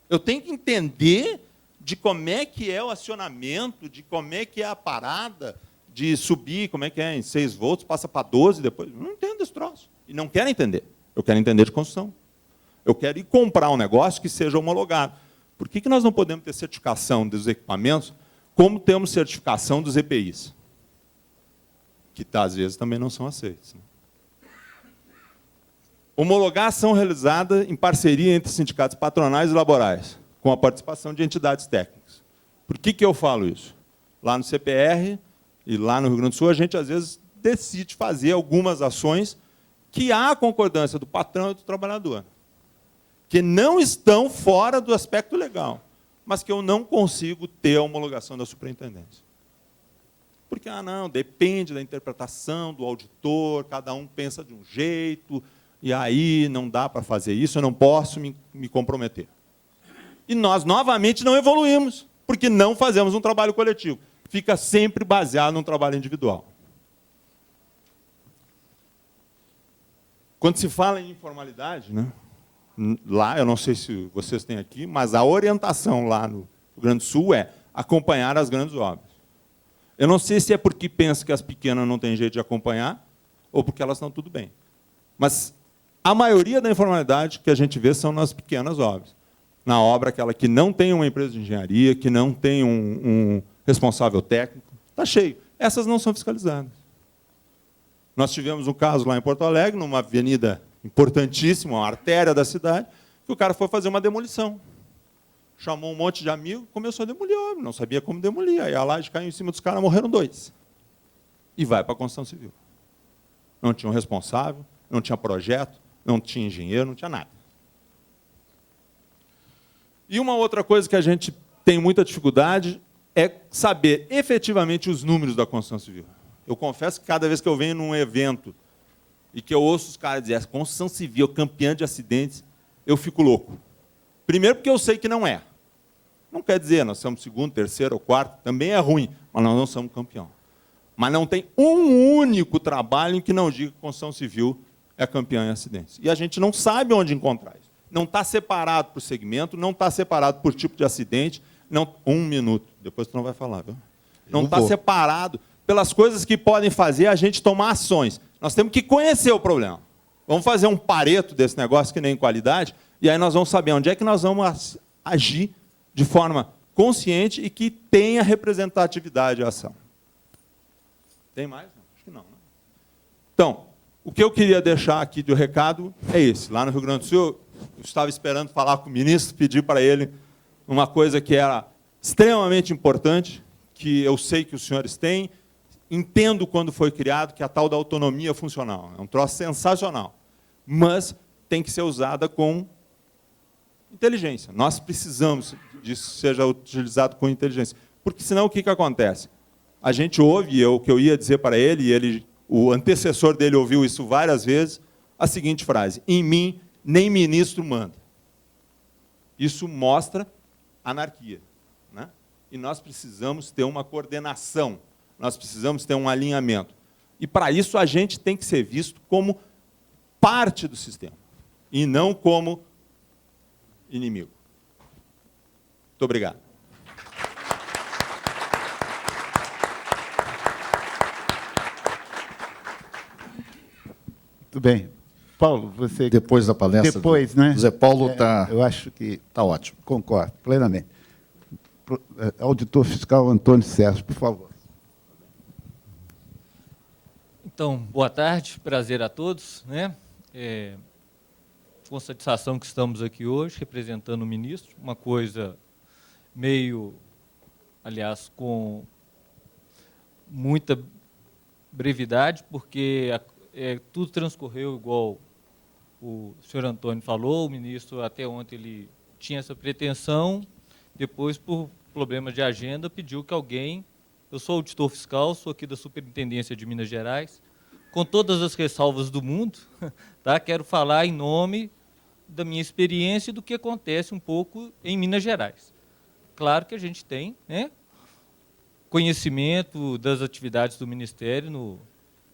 Eu tenho que entender de como é que é o acionamento, de como é que é a parada, de subir, como é que é, em 6 volts, passa para 12 depois. Eu não entendo esse troço. E não quero entender. Eu quero entender de construção. Eu quero ir comprar um negócio que seja homologado. Por que nós não podemos ter certificação dos equipamentos como temos certificação dos EPIs? Que, às vezes, também não são aceitos. Homologar ação realizada em parceria entre sindicatos patronais e laborais, com a participação de entidades técnicas. Por que eu falo isso? Lá no CPR e lá no Rio Grande do Sul, a gente, às vezes, decide fazer algumas ações que há a concordância do patrão e do trabalhador, que não estão fora do aspecto legal, mas que eu não consigo ter a homologação da superintendência. Porque, não, depende da interpretação do auditor, cada um pensa de um jeito, e aí não dá para fazer isso, eu não posso me comprometer. E nós, novamente, não evoluímos, porque não fazemos um trabalho coletivo. Fica sempre baseado num trabalho individual. Quando se fala em informalidade, né, lá, eu não sei se vocês têm aqui, mas a orientação lá no Rio Grande do Sul é acompanhar as grandes obras. Eu não sei se é porque pensa que as pequenas não têm jeito de acompanhar, ou porque elas estão tudo bem. Mas a maioria da informalidade que a gente vê são nas pequenas obras. Na obra aquela que não tem uma empresa de engenharia, que não tem um responsável técnico, está cheio. Essas não são fiscalizadas. Nós tivemos um caso lá em Porto Alegre, numa avenida importantíssima, uma artéria da cidade, que o cara foi fazer uma demolição. Chamou um monte de amigos, começou a demolir, não sabia como demolir. Aí a laje caiu em cima dos caras, morreram 2. E vai para a construção civil. Não tinha um responsável, não tinha projeto, não tinha engenheiro, não tinha nada. E uma outra coisa que a gente tem muita dificuldade é saber efetivamente os números da construção civil. Eu confesso que cada vez que eu venho num evento e que eu ouço os caras dizerem construção civil, campeã de acidentes, eu fico louco. Primeiro porque eu sei que não é. Não quer dizer, nós somos segundo, terceiro ou quarto, também é ruim, mas nós não somos campeão. Mas não tem um único trabalho em que não diga que a construção civil é campeã em acidentes. E a gente não sabe onde encontrar isso. Não está separado por segmento, não está separado por tipo de acidente. Não, 1 minuto, depois tu não vai falar, viu? Não está separado pelas coisas que podem fazer a gente tomar ações. Nós temos que conhecer o problema. Vamos fazer um pareto desse negócio que nem qualidade, e aí nós vamos saber onde é que nós vamos agir de forma consciente e que tenha representatividade a ação. Tem mais? Não, acho que não. Né? Então, o que eu queria deixar aqui de recado é esse. Lá no Rio Grande do Sul, eu estava esperando falar com o ministro, pedir para ele uma coisa que era extremamente importante, que eu sei que os senhores têm, entendo quando foi criado, que é a tal da autonomia funcional. É um troço sensacional, mas tem que ser usada com inteligência. Nós precisamos disso seja utilizado com inteligência. Porque senão o que acontece? A gente ouve, o que eu ia dizer para ele, e o antecessor dele ouviu isso várias vezes, a seguinte frase: em mim, nem ministro manda. Isso mostra anarquia. Né? E nós precisamos ter uma coordenação, nós precisamos ter um alinhamento. E, para isso, a gente tem que ser visto como parte do sistema, e não como inimigo. Muito obrigado. Muito bem. Paulo, você... Depois da palestra, depois, né? Zé Paulo está eu acho que... tá ótimo. Concordo, plenamente. Auditor fiscal Antônio Sérgio, por favor. Então, boa tarde, prazer a todos. Né? Com satisfação que estamos aqui hoje, representando o ministro, uma coisa meio, aliás, com muita brevidade, porque tudo transcorreu igual o senhor Antônio falou, o ministro até ontem ele tinha essa pretensão, depois, por problemas de agenda, pediu que alguém... Eu sou auditor fiscal, sou aqui da Superintendência de Minas Gerais, com todas as ressalvas do mundo, tá? Quero falar em nome da minha experiência e do que acontece um pouco em Minas Gerais. Claro que a gente tem, né, conhecimento das atividades do Ministério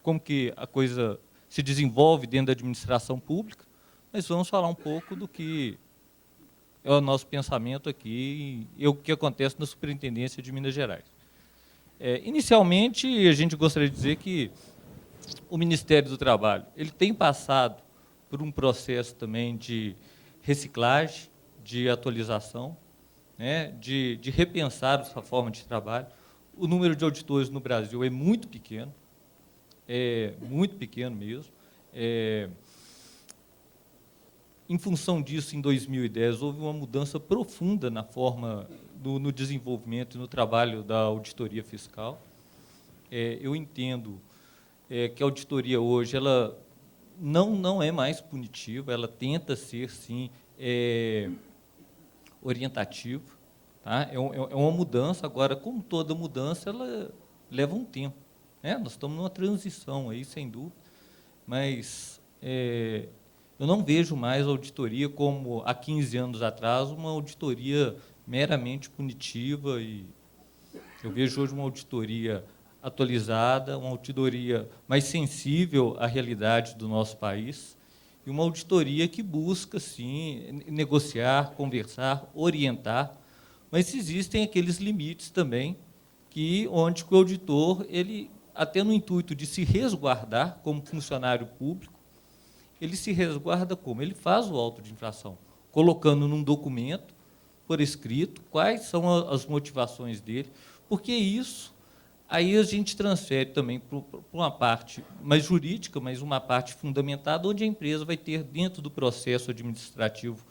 como que a coisa se desenvolve dentro da administração pública, mas vamos falar um pouco do que é o nosso pensamento aqui e o que acontece na Superintendência de Minas Gerais. Inicialmente, a gente gostaria de dizer que o Ministério do Trabalho ele tem passado por um processo também de reciclagem, de atualização, né, de repensar a sua forma de trabalho. O número de auditores no Brasil é muito pequeno mesmo. Em função disso, em 2010, houve uma mudança profunda na forma, no desenvolvimento e no trabalho da auditoria fiscal. Eu entendo que a auditoria hoje ela não é mais punitiva, ela tenta ser, sim, orientativa. Tá? É uma mudança, agora, como toda mudança, ela leva um tempo. Né? Nós estamos numa transição, aí, sem dúvida, mas eu não vejo mais a auditoria como, há 15 anos atrás, uma auditoria meramente punitiva. E eu vejo hoje uma auditoria atualizada, uma auditoria mais sensível à realidade do nosso país, e uma auditoria que busca, sim, negociar, conversar, orientar, mas existem aqueles limites também, onde o auditor, ele, até no intuito de se resguardar como funcionário público, ele se resguarda como? Ele faz o auto de infração, colocando num documento, por escrito, quais são as motivações dele, porque isso, aí a gente transfere também para uma parte mais jurídica, mas uma parte fundamentada, onde a empresa vai ter, dentro do processo administrativo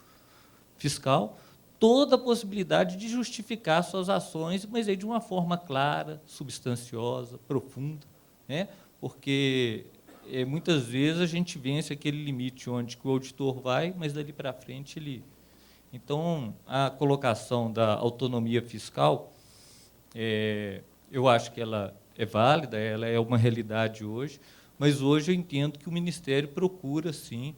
fiscal, toda a possibilidade de justificar suas ações, mas aí de uma forma clara, substanciosa, profunda, né? Porque muitas vezes a gente vence aquele limite onde o auditor vai, mas dali para frente ele... Então, a colocação da autonomia fiscal, eu acho que ela é válida, ela é uma realidade hoje, mas hoje eu entendo que o Ministério procura, sim,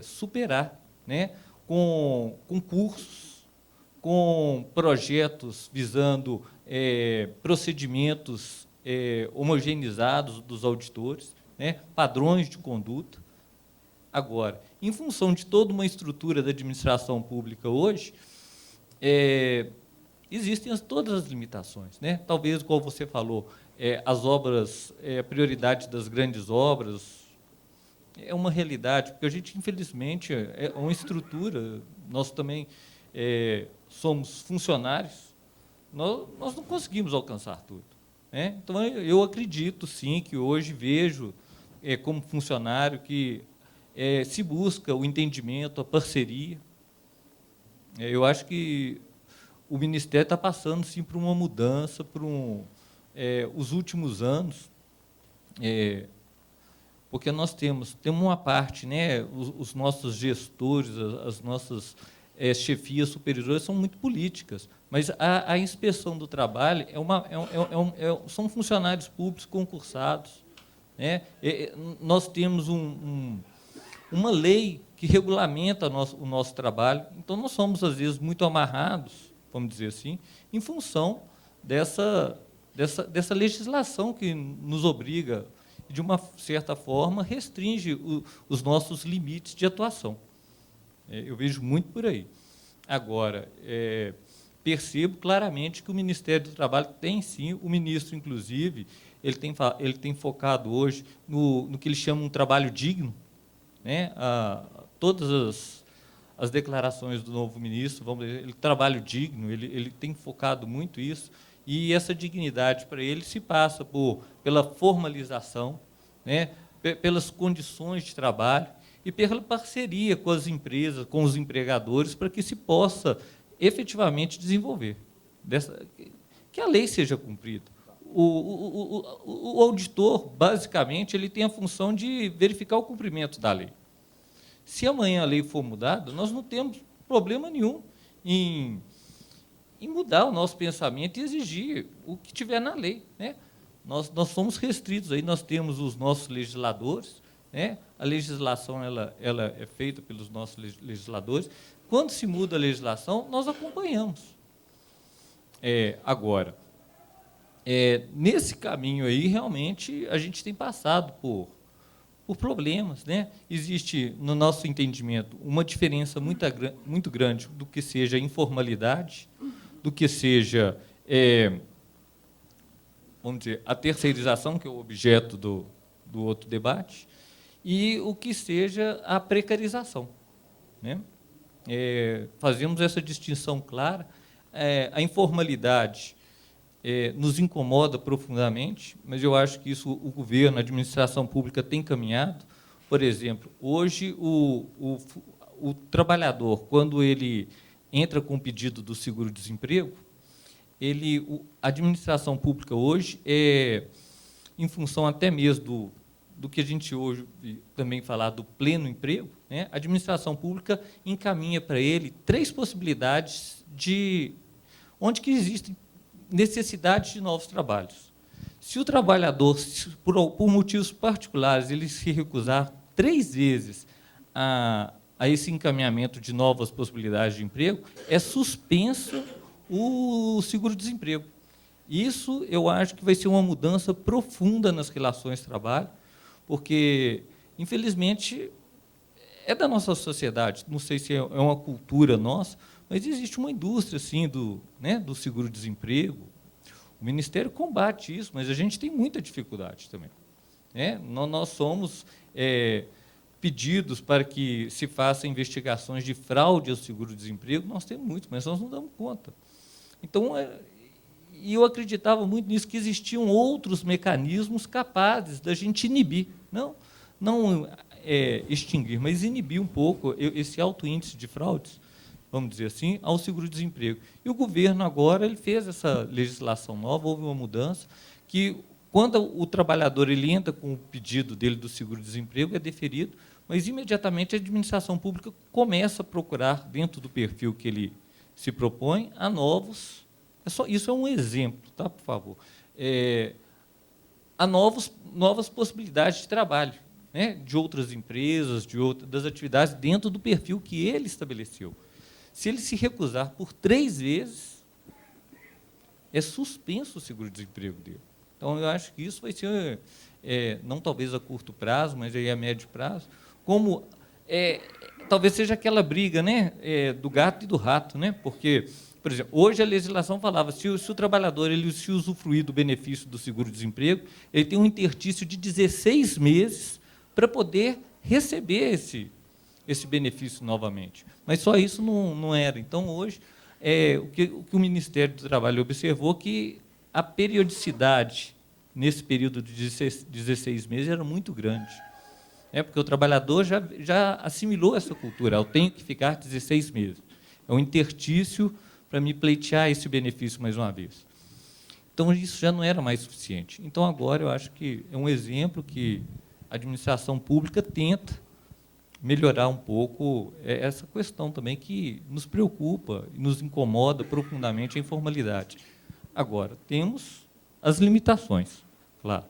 superar, né, com cursos, com projetos visando procedimentos homogeneizados dos auditores, né, padrões de conduta. Agora, em função de toda uma estrutura da administração pública hoje, existem todas as limitações, né? Talvez, como você falou, as obras, a prioridade das grandes obras é uma realidade, porque a gente, infelizmente, é uma estrutura, nós também somos funcionários, nós não conseguimos alcançar tudo. Né? Então, eu acredito, sim, que hoje vejo, como funcionário, que se busca o entendimento, a parceria. Eu acho que o Ministério está passando, sim, por uma mudança, por os últimos anos, porque nós temos uma parte, né, os nossos gestores, as nossas chefias superiores são muito políticas, mas a inspeção do trabalho são funcionários públicos concursados. Né? Nós temos uma lei que regulamenta o nosso trabalho, então nós somos, às vezes, muito amarrados, vamos dizer assim, em função dessa legislação que nos obriga, de uma certa forma, restringe os nossos limites de atuação. Eu vejo muito por aí. Agora, percebo claramente que o Ministério do Trabalho tem, sim, o ministro, inclusive, ele tem focado hoje no que ele chama um trabalho digno, né? Todas as declarações do novo ministro, vamos dizer, trabalho digno, ele tem focado muito isso, e essa dignidade para ele se passa pela formalização, né, pelas condições de trabalho e pela parceria com as empresas, com os empregadores, para que se possa efetivamente desenvolver, que a lei seja cumprida. O auditor, basicamente, ele tem a função de verificar o cumprimento da lei. Se amanhã a lei for mudada, nós não temos problema nenhum em mudar o nosso pensamento e exigir o que tiver na lei. Né? Nós somos restritos, aí nós temos os nossos legisladores, né? A legislação ela é feita pelos nossos legisladores. Quando se muda a legislação, nós acompanhamos. Agora, nesse caminho aí, realmente, a gente tem passado por problemas, né? Existe, no nosso entendimento, uma diferença muito grande do que seja informalidade, do que seja, vamos dizer, a terceirização, que é o objeto do outro debate, e o que seja a precarização, né? Fazemos essa distinção clara. A informalidade nos incomoda profundamente, mas eu acho que isso o governo, a administração pública tem caminhado. Por exemplo, hoje o trabalhador, quando ele entra com o pedido do seguro-desemprego, a administração pública hoje, em função até mesmo do que a gente hoje também falar do pleno emprego, né, a administração pública encaminha para ele 3 possibilidades de onde que existem necessidade de novos trabalhos. Se o trabalhador, por motivos particulares, ele se recusar 3 vezes a esse encaminhamento de novas possibilidades de emprego, é suspenso o seguro-desemprego. Isso, eu acho que vai ser uma mudança profunda nas relações de trabalho, porque, infelizmente, é da nossa sociedade, não sei se é uma cultura nossa, mas existe uma indústria assim, do seguro-desemprego. O Ministério combate isso, mas a gente tem muita dificuldade também, né? Nós somos pedidos para que se façam investigações de fraude ao seguro-desemprego, nós temos muito, mas nós não damos conta. Então, e eu acreditava muito nisso, que existiam outros mecanismos capazes da gente inibir, não extinguir, mas inibir um pouco esse alto índice de fraudes, vamos dizer assim, ao seguro-desemprego. E o governo agora ele fez essa legislação nova, houve uma mudança, que quando o trabalhador ele entra com o pedido dele do seguro-desemprego, é deferido, mas imediatamente a administração pública começa a procurar, dentro do perfil que ele se propõe, a novos... Isso é um exemplo, tá, por favor. A novas possibilidades de trabalho, né, de outras empresas, das atividades dentro do perfil que ele estabeleceu. Se ele se recusar por 3 vezes, é suspenso o seguro-desemprego dele. Então, eu acho que isso vai ser, não talvez a curto prazo, mas aí a médio prazo, como talvez seja aquela briga, né, do gato e do rato, né, porque, por exemplo, hoje a legislação falava se o trabalhador ele se usufruir do benefício do seguro-desemprego, ele tem um interstício de 16 meses para poder receber esse benefício novamente. Mas só isso não era. Então, hoje, o que o Ministério do Trabalho observou que a periodicidade nesse período de 16 meses era muito grande. Porque o trabalhador já assimilou essa cultura, eu tenho que ficar 16 meses. É um interstício para me pleitear esse benefício mais uma vez. Então, isso já não era mais suficiente. Então, agora, eu acho que é um exemplo que a administração pública tenta melhorar um pouco essa questão também que nos preocupa e nos incomoda profundamente, a informalidade. Agora, temos as limitações, claro.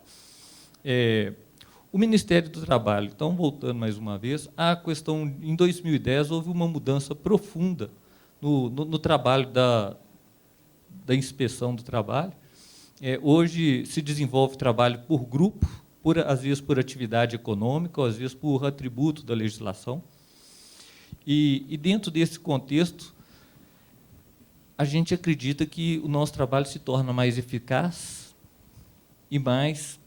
O Ministério do Trabalho, então, voltando mais uma vez, a questão, em 2010, houve uma mudança profunda no trabalho da inspeção do trabalho. Hoje se desenvolve trabalho por grupo, às vezes por atividade econômica, ou às vezes por atributo da legislação. E dentro desse contexto, a gente acredita que o nosso trabalho se torna mais eficaz e mais...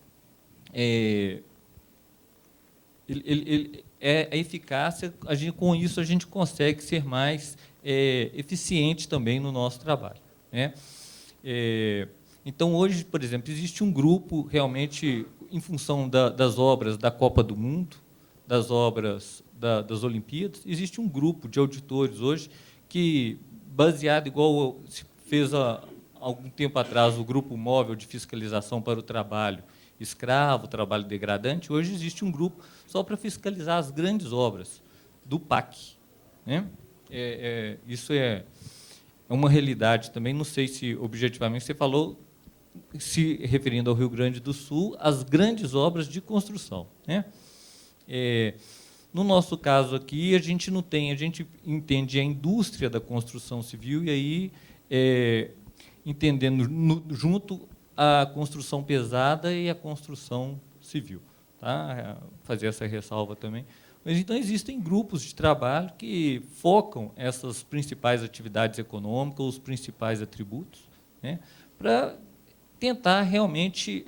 a eficácia, com isso a gente consegue ser mais eficiente também no nosso trabalho, né? Então, hoje, por exemplo, existe um grupo realmente, em função das obras da Copa do Mundo, das obras das Olimpíadas, existe um grupo de auditores hoje que, baseado igual se fez há algum tempo atrás o Grupo Móvel de Fiscalização para o Trabalho Escravo, Trabalho Degradante, hoje existe um grupo só para fiscalizar as grandes obras do PAC, né? Isso é uma realidade também, não sei se objetivamente você falou, se referindo ao Rio Grande do Sul, as grandes obras de construção, né? No nosso caso aqui, a gente não tem, a gente entende a indústria da construção civil, e aí, entendendo junto a construção pesada e a construção civil. Tá? Fazer essa ressalva também. Mas, então, existem grupos de trabalho que focam essas principais atividades econômicas, os principais atributos, né, para tentar realmente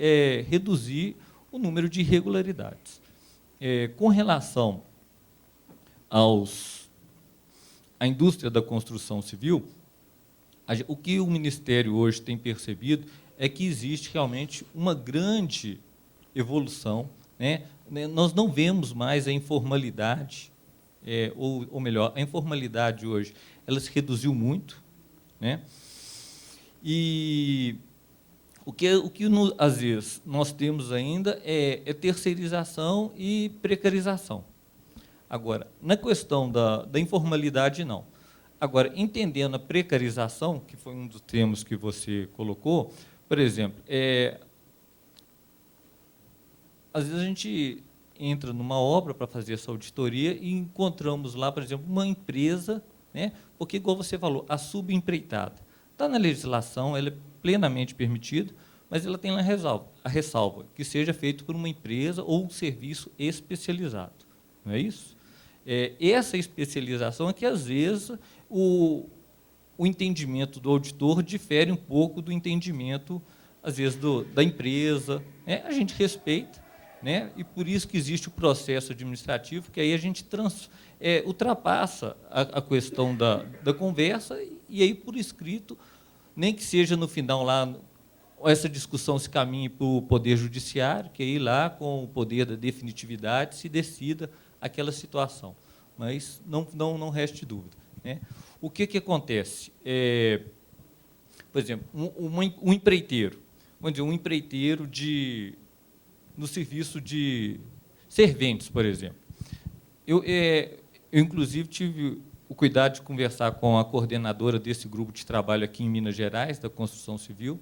reduzir o número de irregularidades. Com relação à indústria da construção civil, o que o Ministério hoje tem percebido é que existe realmente uma grande evolução, né? Nós não vemos mais a informalidade, ou melhor, a informalidade hoje ela se reduziu muito, né? E o que às vezes nós temos ainda é terceirização e precarização. Agora, na questão da informalidade, não. Agora, entendendo a precarização, que foi um dos termos que você colocou, por exemplo, às vezes a gente entra numa obra para fazer essa auditoria e encontramos lá, por exemplo, uma empresa, né, porque, igual você falou, a subempreitada. Está na legislação, ela é plenamente permitida, mas ela tem a ressalva, que seja feito por uma empresa ou um serviço especializado. Não é isso? Essa especialização é que, às vezes, o entendimento do auditor difere um pouco do entendimento, às vezes, da empresa. Né? A gente respeita, né? E por isso que existe o processo administrativo, que aí a gente ultrapassa a questão da conversa, e aí, por escrito, nem que seja no final lá, essa discussão se caminhe para o Poder Judiciário, que aí lá, com o poder da definitividade, se decida aquela situação. Mas não reste dúvida. Né? O que acontece? Por exemplo, um empreiteiro, vamos dizer, um empreiteiro no serviço de serventes, por exemplo. Eu, inclusive, tive o cuidado de conversar com a coordenadora desse grupo de trabalho aqui em Minas Gerais, da construção civil.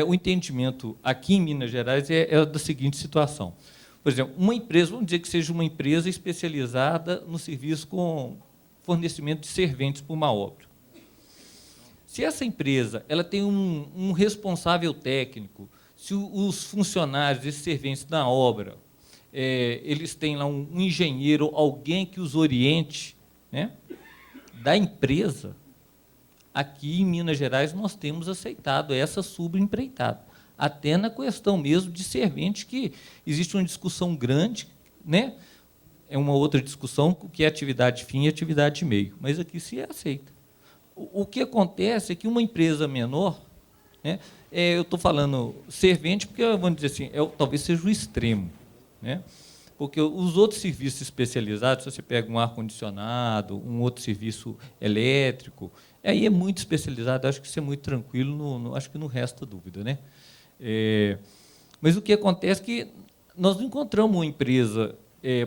O entendimento aqui em Minas Gerais é da seguinte situação. Por exemplo, uma empresa, vamos dizer que seja uma empresa especializada no serviço com fornecimento de serventes para uma obra. Se essa empresa ela tem um responsável técnico, se os funcionários, esses serventes da obra, eles têm lá um engenheiro, alguém que os oriente, né, da empresa, aqui em Minas Gerais nós temos aceitado essa subempreitada. Até na questão mesmo de servente, que existe uma discussão grande, né? É uma outra discussão, que é atividade fim e atividade meio, mas aqui se aceita. O que acontece é que uma empresa menor, né, eu estou falando servente, porque, vamos dizer assim, talvez seja o extremo, né? Porque os outros serviços especializados, se você pega um ar-condicionado, um outro serviço elétrico, aí é muito especializado, acho que isso é muito tranquilo, acho que não resta dúvida. Né? Mas o que acontece é que nós não encontramos uma empresa,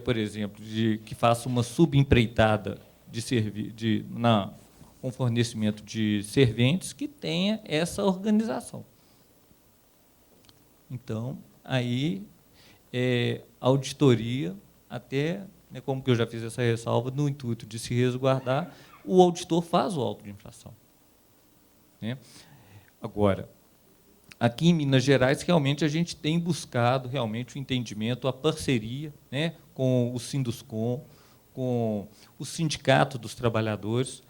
por exemplo, que faça uma subempreitada com fornecimento de serventes que tenha essa organização. Então, aí, a auditoria, até, né, como que eu já fiz essa ressalva, no intuito de se resguardar, o auditor faz o auto de infração. Né? Agora, aqui em Minas Gerais, realmente a gente tem buscado realmente o entendimento, a parceria, né, com o Sinduscom, com o Sindicato dos Trabalhadores,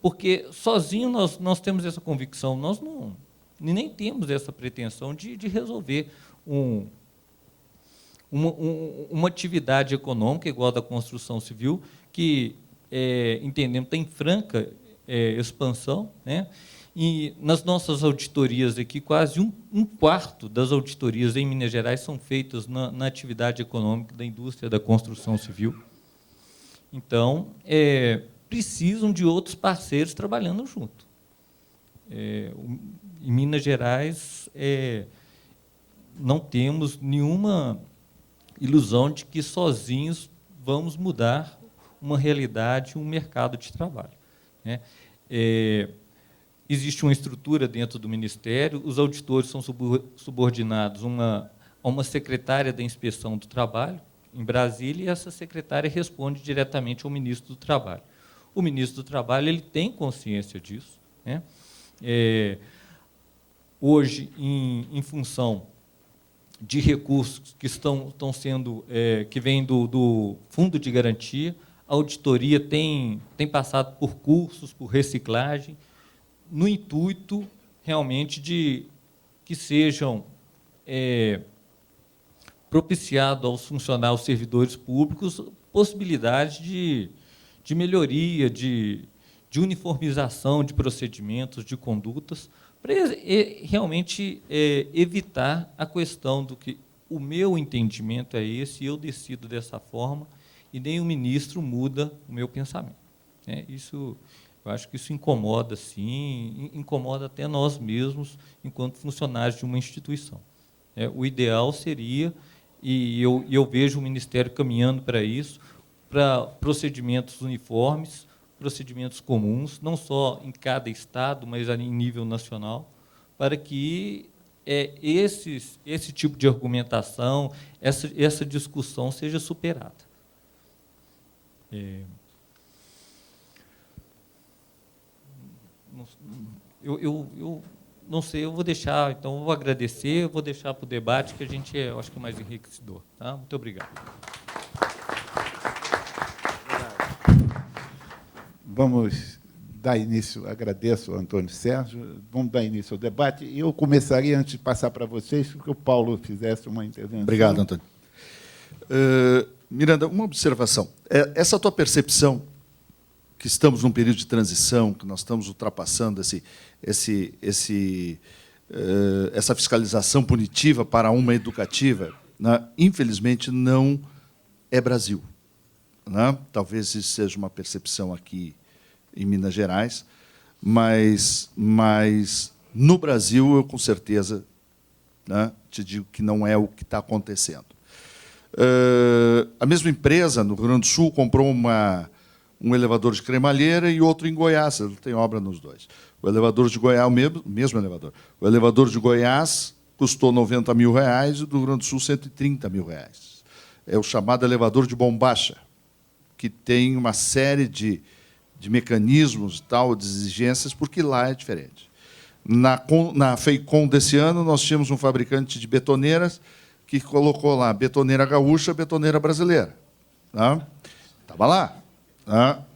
porque sozinho nós temos essa convicção, nós nem temos essa pretensão de resolver uma atividade econômica igual a da construção civil, que, entendemos, tem franca expansão, né? E nas nossas auditorias aqui, quase um quarto das auditorias em Minas Gerais são feitas na atividade econômica da indústria da construção civil. Então, precisam de outros parceiros trabalhando junto. Em Minas Gerais, não temos nenhuma ilusão de que sozinhos vamos mudar uma realidade, um mercado de trabalho. Né? Existe uma estrutura dentro do Ministério, os auditores são subordinados a uma secretária da Inspeção do Trabalho, em Brasília, e essa secretária responde diretamente ao ministro do Trabalho. O ministro do Trabalho ele tem consciência disso. Né? hoje, em função de recursos que estão sendo, que vêm do Fundo de Garantia. A auditoria tem passado por cursos, por reciclagem, no intuito realmente de que sejam propiciado aos funcionários, aos servidores públicos, possibilidade de melhoria, de uniformização de procedimentos, de condutas, para realmente evitar a questão do que o meu entendimento é esse, eu decido dessa forma, e nem o ministro muda o meu pensamento. Isso, eu acho que isso incomoda, sim, incomoda até nós mesmos, enquanto funcionários de uma instituição. O ideal seria, e eu vejo o Ministério caminhando para isso, para procedimentos uniformes, procedimentos comuns, não só em cada estado, mas em nível nacional, para que esse tipo de argumentação, essa discussão seja superada. Eu não sei, eu vou deixar, então eu vou agradecer, eu vou deixar para o debate, que a gente eu acho que é mais enriquecedor. Tá? Muito obrigado. Vamos dar início, agradeço ao Antônio Sérgio, vamos dar início ao debate. E eu começaria, antes de passar para vocês, que o Paulo fizesse uma intervenção. Obrigado, Antônio. Miranda, uma observação. Essa tua percepção que estamos num período de transição, que nós estamos ultrapassando essa fiscalização punitiva para uma educativa, né, infelizmente, não é Brasil. Né? Talvez isso seja uma percepção aqui em Minas Gerais, mas no Brasil, eu com certeza, né, te digo que não é o que está acontecendo. A mesma empresa, no Rio Grande do Sul, comprou um elevador de cremalheira e outro em Goiás. Tem obra nos dois. O elevador de Goiás, o mesmo elevador. O elevador de Goiás custou R$90 mil e do Rio Grande do Sul R$130 mil. É o chamado elevador de bombacha, que tem uma série de mecanismos, tal, de exigências, porque lá é diferente. Na FEICOM desse ano, nós tínhamos um fabricante de betoneiras que colocou lá betoneira gaúcha, betoneira brasileira. Estava lá.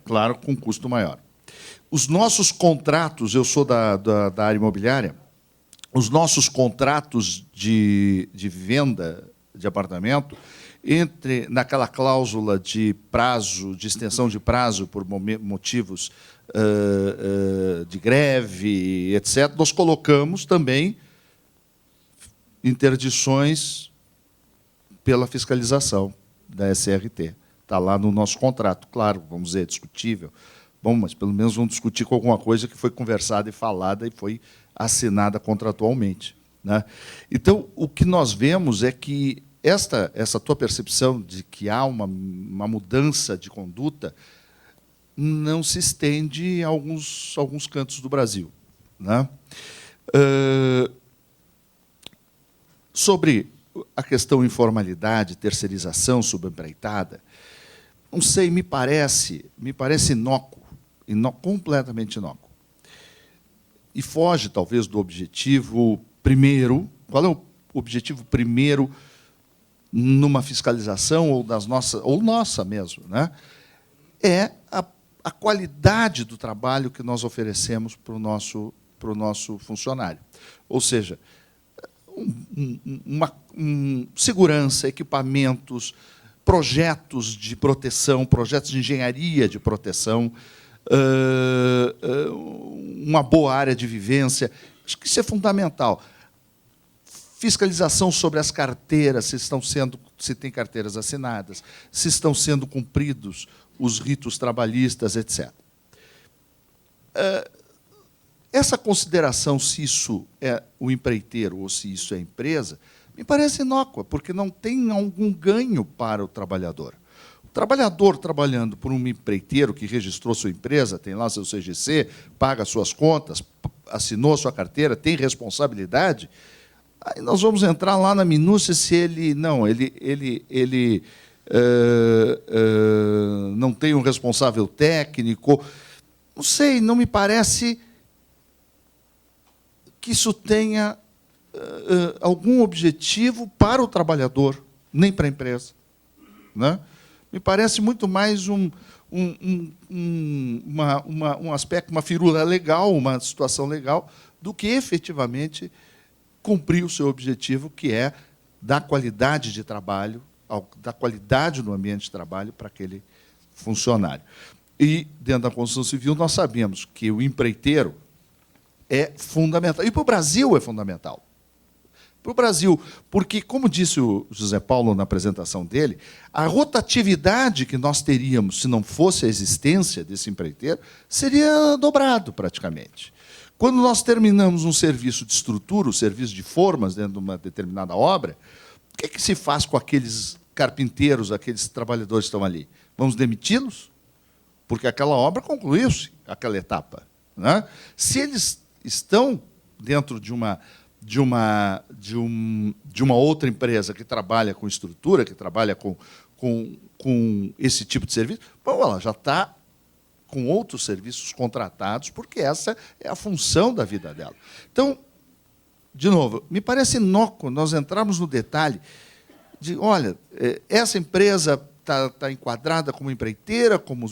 Claro, com custo maior. Os nossos contratos, eu sou da área imobiliária, os nossos contratos de venda de apartamento, naquela cláusula de prazo, de extensão de prazo por motivos de greve, etc., nós colocamos também interdições pela fiscalização da SRT. Está lá no nosso contrato. Claro, vamos dizer, é discutível. Bom, mas pelo menos vamos discutir com alguma coisa que foi conversada e falada e foi assinada contratualmente. Né? Então, o que nós vemos é que essa tua percepção de que há uma mudança de conduta não se estende a alguns cantos do Brasil. Né? Sobre a questão informalidade, terceirização, subempreitada, não sei, me parece inócuo, completamente inócuo. E foge, talvez, do objetivo primeiro. Qual é o objetivo primeiro numa fiscalização, ou nossa mesmo? Né? É a qualidade do trabalho que nós oferecemos para o nosso funcionário. Ou seja, segurança, equipamentos, projetos de proteção, projetos de engenharia de proteção, uma boa área de vivência. Acho que isso é fundamental. Fiscalização sobre as carteiras, se tem carteiras assinadas, se estão sendo cumpridos os ritos trabalhistas, etc. Essa consideração, se isso é o empreiteiro ou se isso é a empresa, me parece inócua, porque não tem algum ganho para o trabalhador. O trabalhador trabalhando por um empreiteiro que registrou sua empresa, tem lá seu CGC, paga suas contas, assinou sua carteira, tem responsabilidade, aí nós vamos entrar lá na minúcia se ele não tem um responsável técnico. Não sei, não me parece que isso tenha algum objetivo para o trabalhador, nem para a empresa, né? Me parece muito mais um aspecto, uma firula legal, uma situação legal, do que efetivamente cumprir o seu objetivo, que é dar qualidade de trabalho, dar qualidade no ambiente de trabalho para aquele funcionário. E, dentro da construção civil, nós sabemos que o empreiteiro é fundamental. E para o Brasil é fundamental. Para o Brasil, porque, como disse o José Paulo na apresentação dele, a rotatividade que nós teríamos, se não fosse a existência desse empreiteiro, seria dobrado, praticamente. Quando nós terminamos um serviço de estrutura, o serviço de formas dentro de uma determinada obra, o que se faz com aqueles carpinteiros, aqueles trabalhadores que estão ali? Vamos demiti-los? Porque aquela obra concluiu-se, aquela etapa, né? Se eles estão dentro de uma outra empresa que trabalha com estrutura, que trabalha com esse tipo de serviço, bom, ela já está com outros serviços contratados, porque essa é a função da vida dela. Então, de novo, me parece inócuo nós entrarmos no detalhe de, olha, essa empresa está enquadrada como empreiteira, como...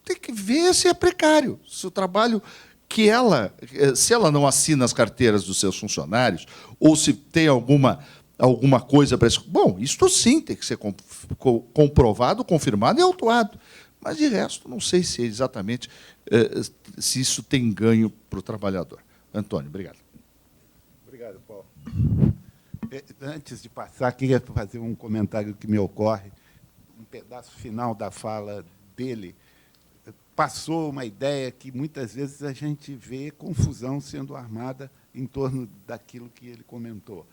Tem que ver se é precário, se o trabalho que ela, se ela não assina as carteiras dos seus funcionários, ou se tem alguma coisa para isso. Bom, isto sim tem que ser comprovado, confirmado e autuado. Mas, de resto, não sei se exatamente se isso tem ganho para o trabalhador. Antônio, obrigado. Obrigado, Paulo. Antes de passar, queria fazer um comentário que me ocorre. Um pedaço final da fala dele passou uma ideia que, muitas vezes, a gente vê confusão sendo armada em torno daquilo que ele comentou.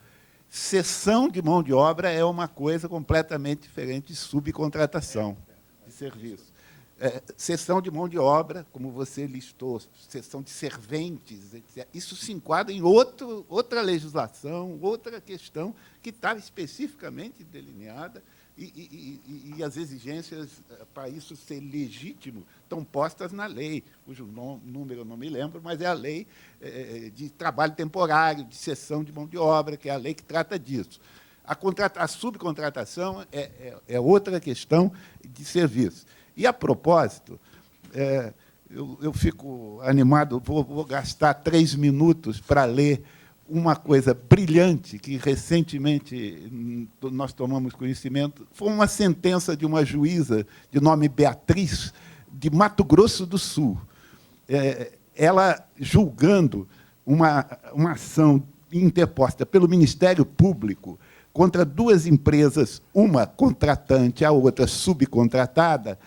Cessão de mão de obra é uma coisa completamente diferente de subcontratação de serviço. Cessão de mão de obra, como você listou, cessão de serventes, etc. Isso se enquadra em outra legislação, outra questão que está especificamente delineada e as exigências para isso ser legítimo estão postas na lei, cujo número eu não me lembro, mas é a lei de trabalho temporário, de cessão de mão de obra, que é a lei que trata disso. A subcontratação é outra questão de serviço. E, a propósito, eu fico animado, vou gastar 3 minutos para ler uma coisa brilhante que, recentemente, nós tomamos conhecimento. Foi uma sentença de uma juíza de nome Beatriz, de Mato Grosso do Sul. Ela julgando uma ação interposta pelo Ministério Público contra 2 empresas, uma contratante, a outra subcontratada,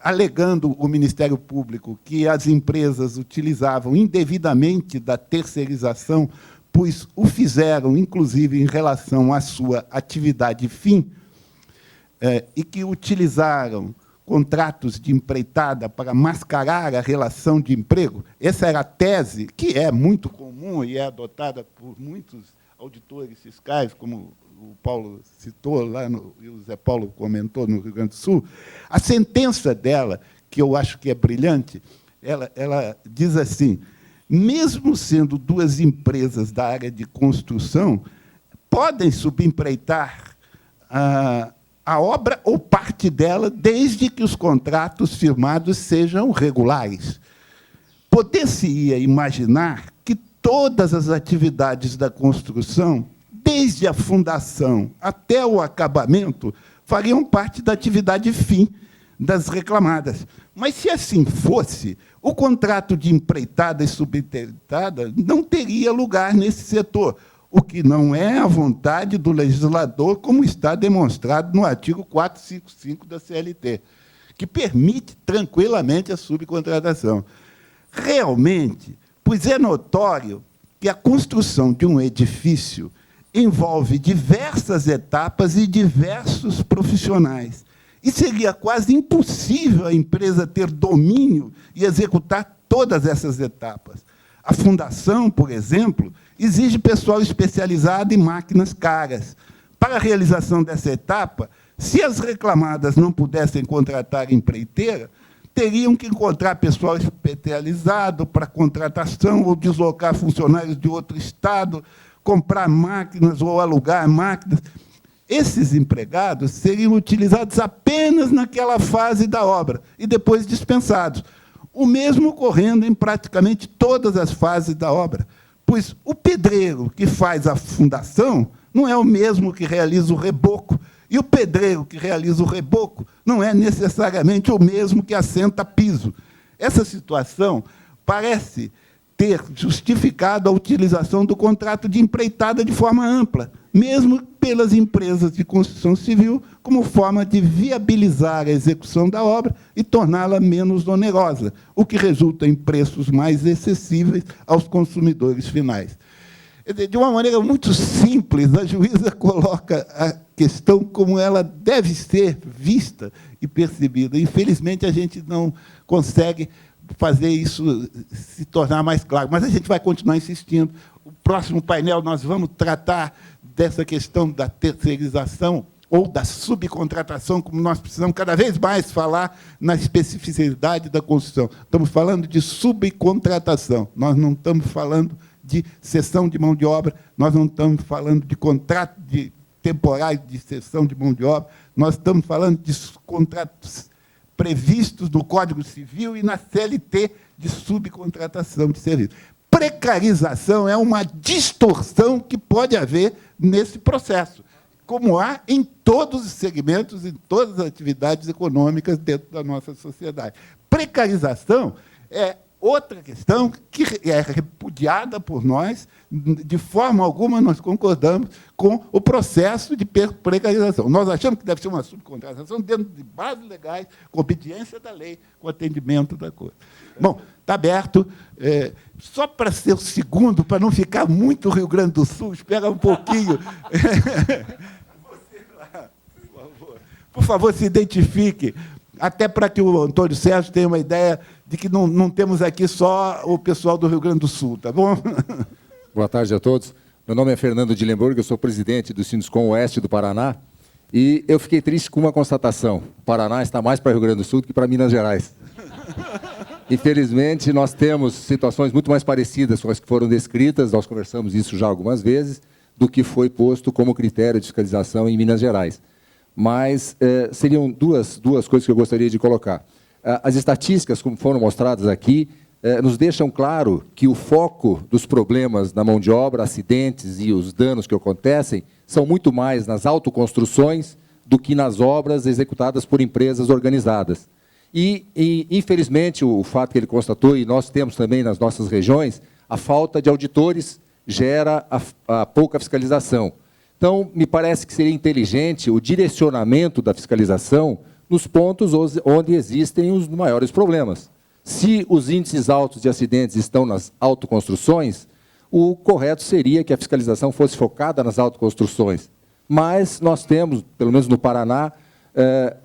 alegando o Ministério Público que as empresas utilizavam indevidamente da terceirização, pois o fizeram, inclusive, em relação à sua atividade fim, e que utilizaram contratos de empreitada para mascarar a relação de emprego. Essa era a tese, que é muito comum e é adotada por muitos auditores fiscais, como o Paulo citou lá, e o Zé Paulo comentou no Rio Grande do Sul. A sentença dela, que eu acho que é brilhante, ela diz assim: mesmo sendo 2 empresas da área de construção, podem subempreitar a obra ou parte dela, desde que os contratos firmados sejam regulares. Poder-se-ia imaginar que todas as atividades da construção, desde a fundação até o acabamento, fariam parte da atividade fim das reclamadas. Mas, se assim fosse, o contrato de empreitada e subempreitada não teria lugar nesse setor, o que não é a vontade do legislador, como está demonstrado no artigo 455 da CLT, que permite tranquilamente a subcontratação. Realmente, pois é notório que a construção de um edifício envolve diversas etapas e diversos profissionais. E seria quase impossível a empresa ter domínio e executar todas essas etapas. A fundação, por exemplo, exige pessoal especializado em máquinas caras. Para a realização dessa etapa, se as reclamadas não pudessem contratar empreiteira, teriam que encontrar pessoal especializado para contratação ou deslocar funcionários de outro estado, comprar máquinas ou alugar máquinas. Esses empregados seriam utilizados apenas naquela fase da obra e depois dispensados. O mesmo ocorrendo em praticamente todas as fases da obra, pois o pedreiro que faz a fundação não é o mesmo que realiza o reboco, e o pedreiro que realiza o reboco não é necessariamente o mesmo que assenta piso. Essa situação parece ter justificado a utilização do contrato de empreitada de forma ampla, mesmo pelas empresas de construção civil, como forma de viabilizar a execução da obra e torná-la menos onerosa, o que resulta em preços mais acessíveis aos consumidores finais. De uma maneira muito simples, a juíza coloca a questão como ela deve ser vista e percebida. Infelizmente, a gente não consegue fazer isso se tornar mais claro, mas a gente vai continuar insistindo. O próximo painel nós vamos tratar dessa questão da terceirização ou da subcontratação, como nós precisamos cada vez mais falar na especificidade da construção. Estamos falando de subcontratação, nós não estamos falando de cessão de mão de obra, nós não estamos falando de contrato de temporário de cessão de mão de obra, nós estamos falando de contratos previstos no Código Civil e na CLT de subcontratação de serviço. Precarização é uma distorção que pode haver nesse processo, como há em todos os segmentos, em todas as atividades econômicas dentro da nossa sociedade. Precarização é outra questão que é repudiada por nós, de forma alguma nós concordamos com o processo de precarização. Nós achamos que deve ser uma subcontratação dentro de bases legais, com obediência da lei, com atendimento da coisa. Bom, está aberto. Só para ser o segundo, para não ficar muito Rio Grande do Sul, espera um pouquinho. Você lá, por favor, se identifique, até para que o Antônio Sérgio tenha uma ideia de que não temos aqui só o pessoal do Rio Grande do Sul, tá bom? Boa tarde a todos. Meu nome é Fernando de Lemburgo, eu sou presidente do Sinduscom Oeste do Paraná, e eu fiquei triste com uma constatação. O Paraná está mais para o Rio Grande do Sul do que para Minas Gerais. Infelizmente, nós temos situações muito mais parecidas com as que foram descritas, nós conversamos isso já algumas vezes, do que foi posto como critério de fiscalização em Minas Gerais. Mas seriam duas coisas que eu gostaria de colocar. As estatísticas, como foram mostradas aqui, nos deixam claro que o foco dos problemas na mão de obra, acidentes e os danos que acontecem, são muito mais nas autoconstruções do que nas obras executadas por empresas organizadas. E infelizmente, o fato que ele constatou, e nós temos também nas nossas regiões, a falta de auditores gera a pouca fiscalização. Então, me parece que seria inteligente o direcionamento da fiscalização nos pontos onde existem os maiores problemas. Se os índices altos de acidentes estão nas autoconstruções, o correto seria que a fiscalização fosse focada nas autoconstruções. Mas nós temos, pelo menos no Paraná,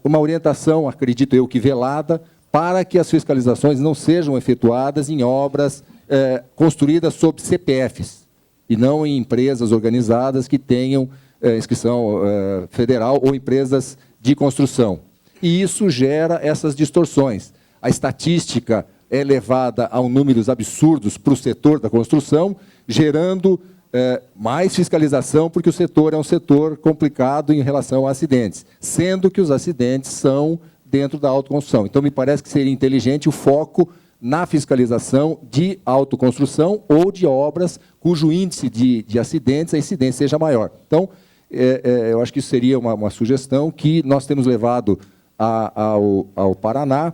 uma orientação, acredito eu, que velada, para que as fiscalizações não sejam efetuadas em obras construídas sob CPFs, e não em empresas organizadas que tenham inscrição federal ou empresas de construção. E isso gera essas distorções. A estatística é levada a números absurdos para o setor da construção, gerando mais fiscalização, porque o setor é um setor complicado em relação a acidentes, sendo que os acidentes são dentro da autoconstrução. Então, me parece que seria inteligente o foco na fiscalização de autoconstrução ou de obras cujo índice de acidentes, a incidência seja maior. Então, eu acho que isso seria uma sugestão que nós temos levado ao Paraná.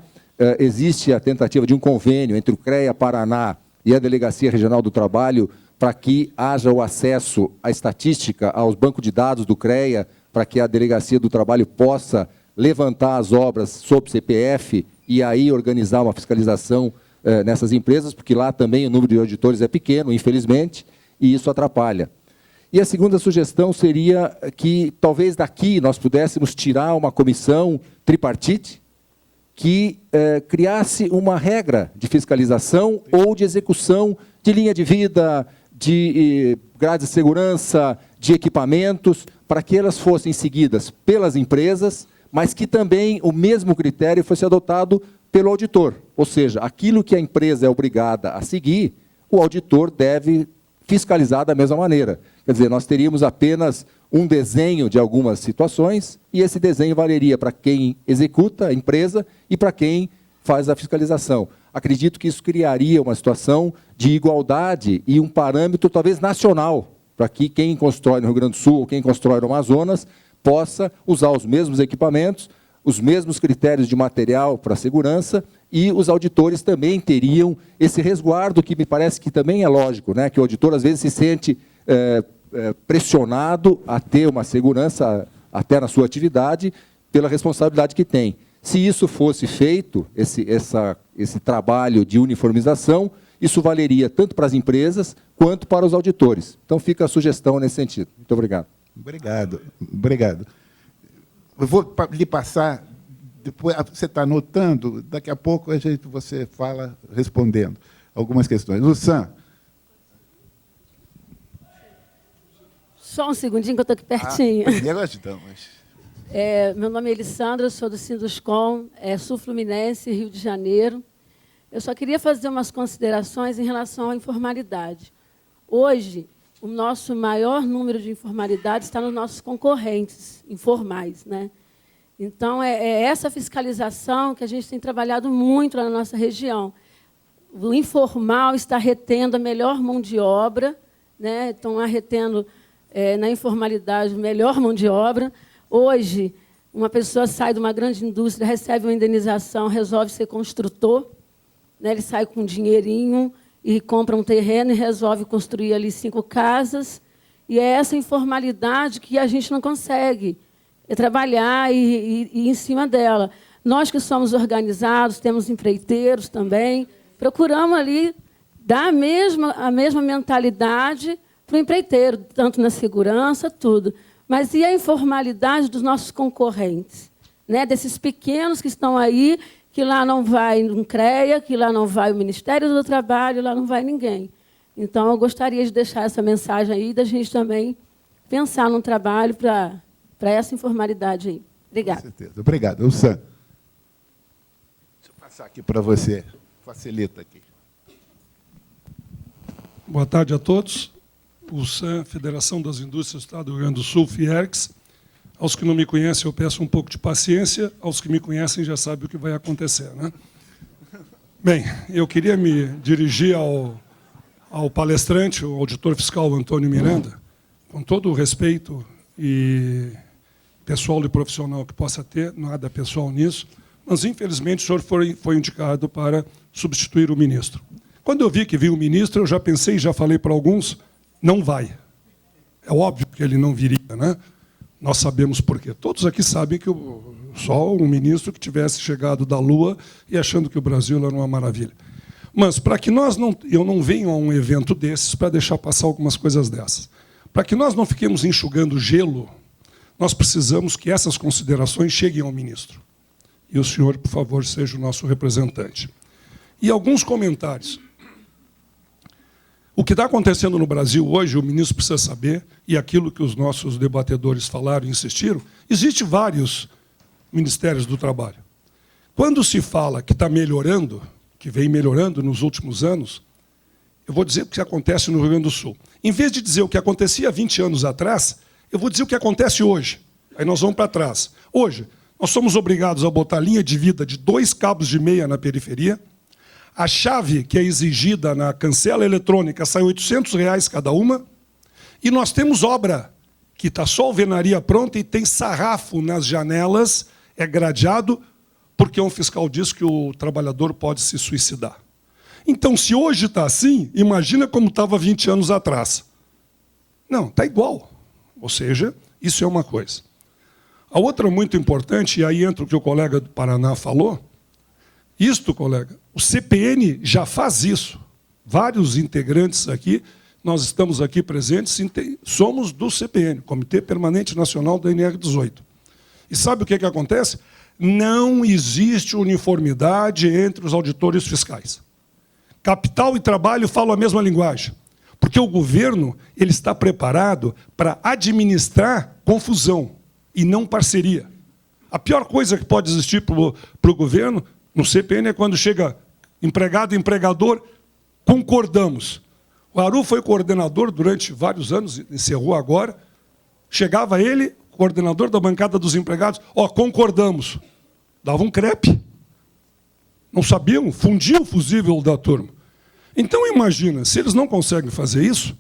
Existe a tentativa de um convênio entre o CREA Paraná e a Delegacia Regional do Trabalho para que haja o acesso à estatística, aos bancos de dados do CREA, para que a Delegacia do Trabalho possa levantar as obras sob CPF e aí organizar uma fiscalização nessas empresas, porque lá também o número de auditores é pequeno, infelizmente, e isso atrapalha. E a segunda sugestão seria que, talvez daqui, nós pudéssemos tirar uma comissão tripartite que criasse uma regra de fiscalização ou de execução de linha de vida, de grades de segurança, de equipamentos, para que elas fossem seguidas pelas empresas, mas que também o mesmo critério fosse adotado pelo auditor. Ou seja, aquilo que a empresa é obrigada a seguir, o auditor deve fiscalizar da mesma maneira. Quer dizer, nós teríamos apenas um desenho de algumas situações, e esse desenho valeria para quem executa a empresa e para quem faz a fiscalização. Acredito que isso criaria uma situação de igualdade e um parâmetro talvez nacional, para que quem constrói no Rio Grande do Sul ou quem constrói no Amazonas possa usar os mesmos equipamentos, os mesmos critérios de material para segurança, e os auditores também teriam esse resguardo, que me parece que também é lógico, né? Que o auditor às vezes se sente pressionado a ter uma segurança até na sua atividade pela responsabilidade que tem. Se isso fosse feito, esse trabalho de uniformização, isso valeria tanto para as empresas quanto para os auditores. Então fica a sugestão nesse sentido. Muito obrigado. Obrigado. Eu vou lhe passar, depois você está anotando, daqui a pouco você fala respondendo algumas questões. Lussan. Só um segundinho que eu estou aqui pertinho. Primeiro ajudamos. Meu nome é Elissandra, sou do Sinduscom, Sul Fluminense, Rio de Janeiro. Eu só queria fazer umas considerações em relação à informalidade. Hoje, o nosso maior número de informalidade está nos nossos concorrentes informais, né? Então, é essa fiscalização que a gente tem trabalhado muito lá na nossa região. O informal está retendo a melhor mão de obra, né? Estão retendo, na informalidade, a melhor mão de obra. Hoje, uma pessoa sai de uma grande indústria, recebe uma indenização, resolve ser construtor, né? Ele sai com um dinheirinho e compra um terreno e resolve construir ali 5 casas. E é essa informalidade que a gente não consegue trabalhar e em cima dela. Nós que somos organizados, temos empreiteiros também, procuramos ali dar a mesma mentalidade para o empreiteiro, tanto na segurança, tudo. Mas e a informalidade dos nossos concorrentes, né? Desses pequenos que estão aí, que lá não vai um CREA, que lá não vai o Ministério do Trabalho, lá não vai ninguém. Então, eu gostaria de deixar essa mensagem aí, da gente também pensar num trabalho para essa informalidade aí. Obrigada. Com certeza. Obrigado. Lussan. Deixa eu passar aqui para você. Facilita aqui. Boa tarde a todos. Lussan, Federação das Indústrias do Estado do Rio Grande do Sul, FIERGS. Aos que não me conhecem, eu peço um pouco de paciência. Aos que me conhecem, já sabem o que vai acontecer, né? Bem, eu queria me dirigir ao palestrante, o auditor fiscal Antônio Miranda, com todo o respeito e pessoal e profissional que possa ter, nada pessoal nisso, mas, infelizmente, o senhor foi indicado para substituir o ministro. Quando eu vi que vinha o ministro, eu já pensei, já falei para alguns, não vai. É óbvio que ele não viria, né? Nós sabemos por quê. Todos aqui sabem que só um ministro que tivesse chegado da Lua e achando que o Brasil era uma maravilha. Mas, para que eu não venho a um evento desses para deixar passar algumas coisas dessas. Para que nós não fiquemos enxugando gelo, nós precisamos que essas considerações cheguem ao ministro. E o senhor, por favor, seja o nosso representante. E alguns comentários. O que está acontecendo no Brasil hoje, o ministro precisa saber, e aquilo que os nossos debatedores falaram e insistiram, existe vários ministérios do trabalho. Quando se fala que está melhorando, que vem melhorando nos últimos anos, eu vou dizer o que acontece no Rio Grande do Sul. Em vez de dizer o que acontecia há 20 anos atrás, eu vou dizer o que acontece hoje. Aí nós vamos para trás. Hoje, nós somos obrigados a botar linha de vida de 2 cabos de meia na periferia. A chave que é exigida na cancela eletrônica sai R$ 800 cada uma. E nós temos obra, que está só alvenaria pronta e tem sarrafo nas janelas, é gradeado, porque um fiscal diz que o trabalhador pode se suicidar. Então, se hoje está assim, imagina como estava 20 anos atrás. Não, está igual. Ou seja, isso é uma coisa. A outra muito importante, e aí entra o que o colega do Paraná falou, isto, colega, o CPN já faz isso. Vários integrantes aqui, nós estamos aqui presentes, somos do CPN, Comitê Permanente Nacional do NR18. E sabe o que acontece? Não existe uniformidade entre os auditores fiscais. Capital e trabalho falam a mesma linguagem, porque o governo ele está preparado para administrar confusão e não parceria. A pior coisa que pode existir para o governo No CPN é quando chega empregado e empregador, concordamos. O Aru foi coordenador durante vários anos, encerrou agora. Chegava ele, coordenador da bancada dos empregados, concordamos. Dava um crepe. Não sabiam, fundia o fusível da turma. Então, imagina, se eles não conseguem fazer isso,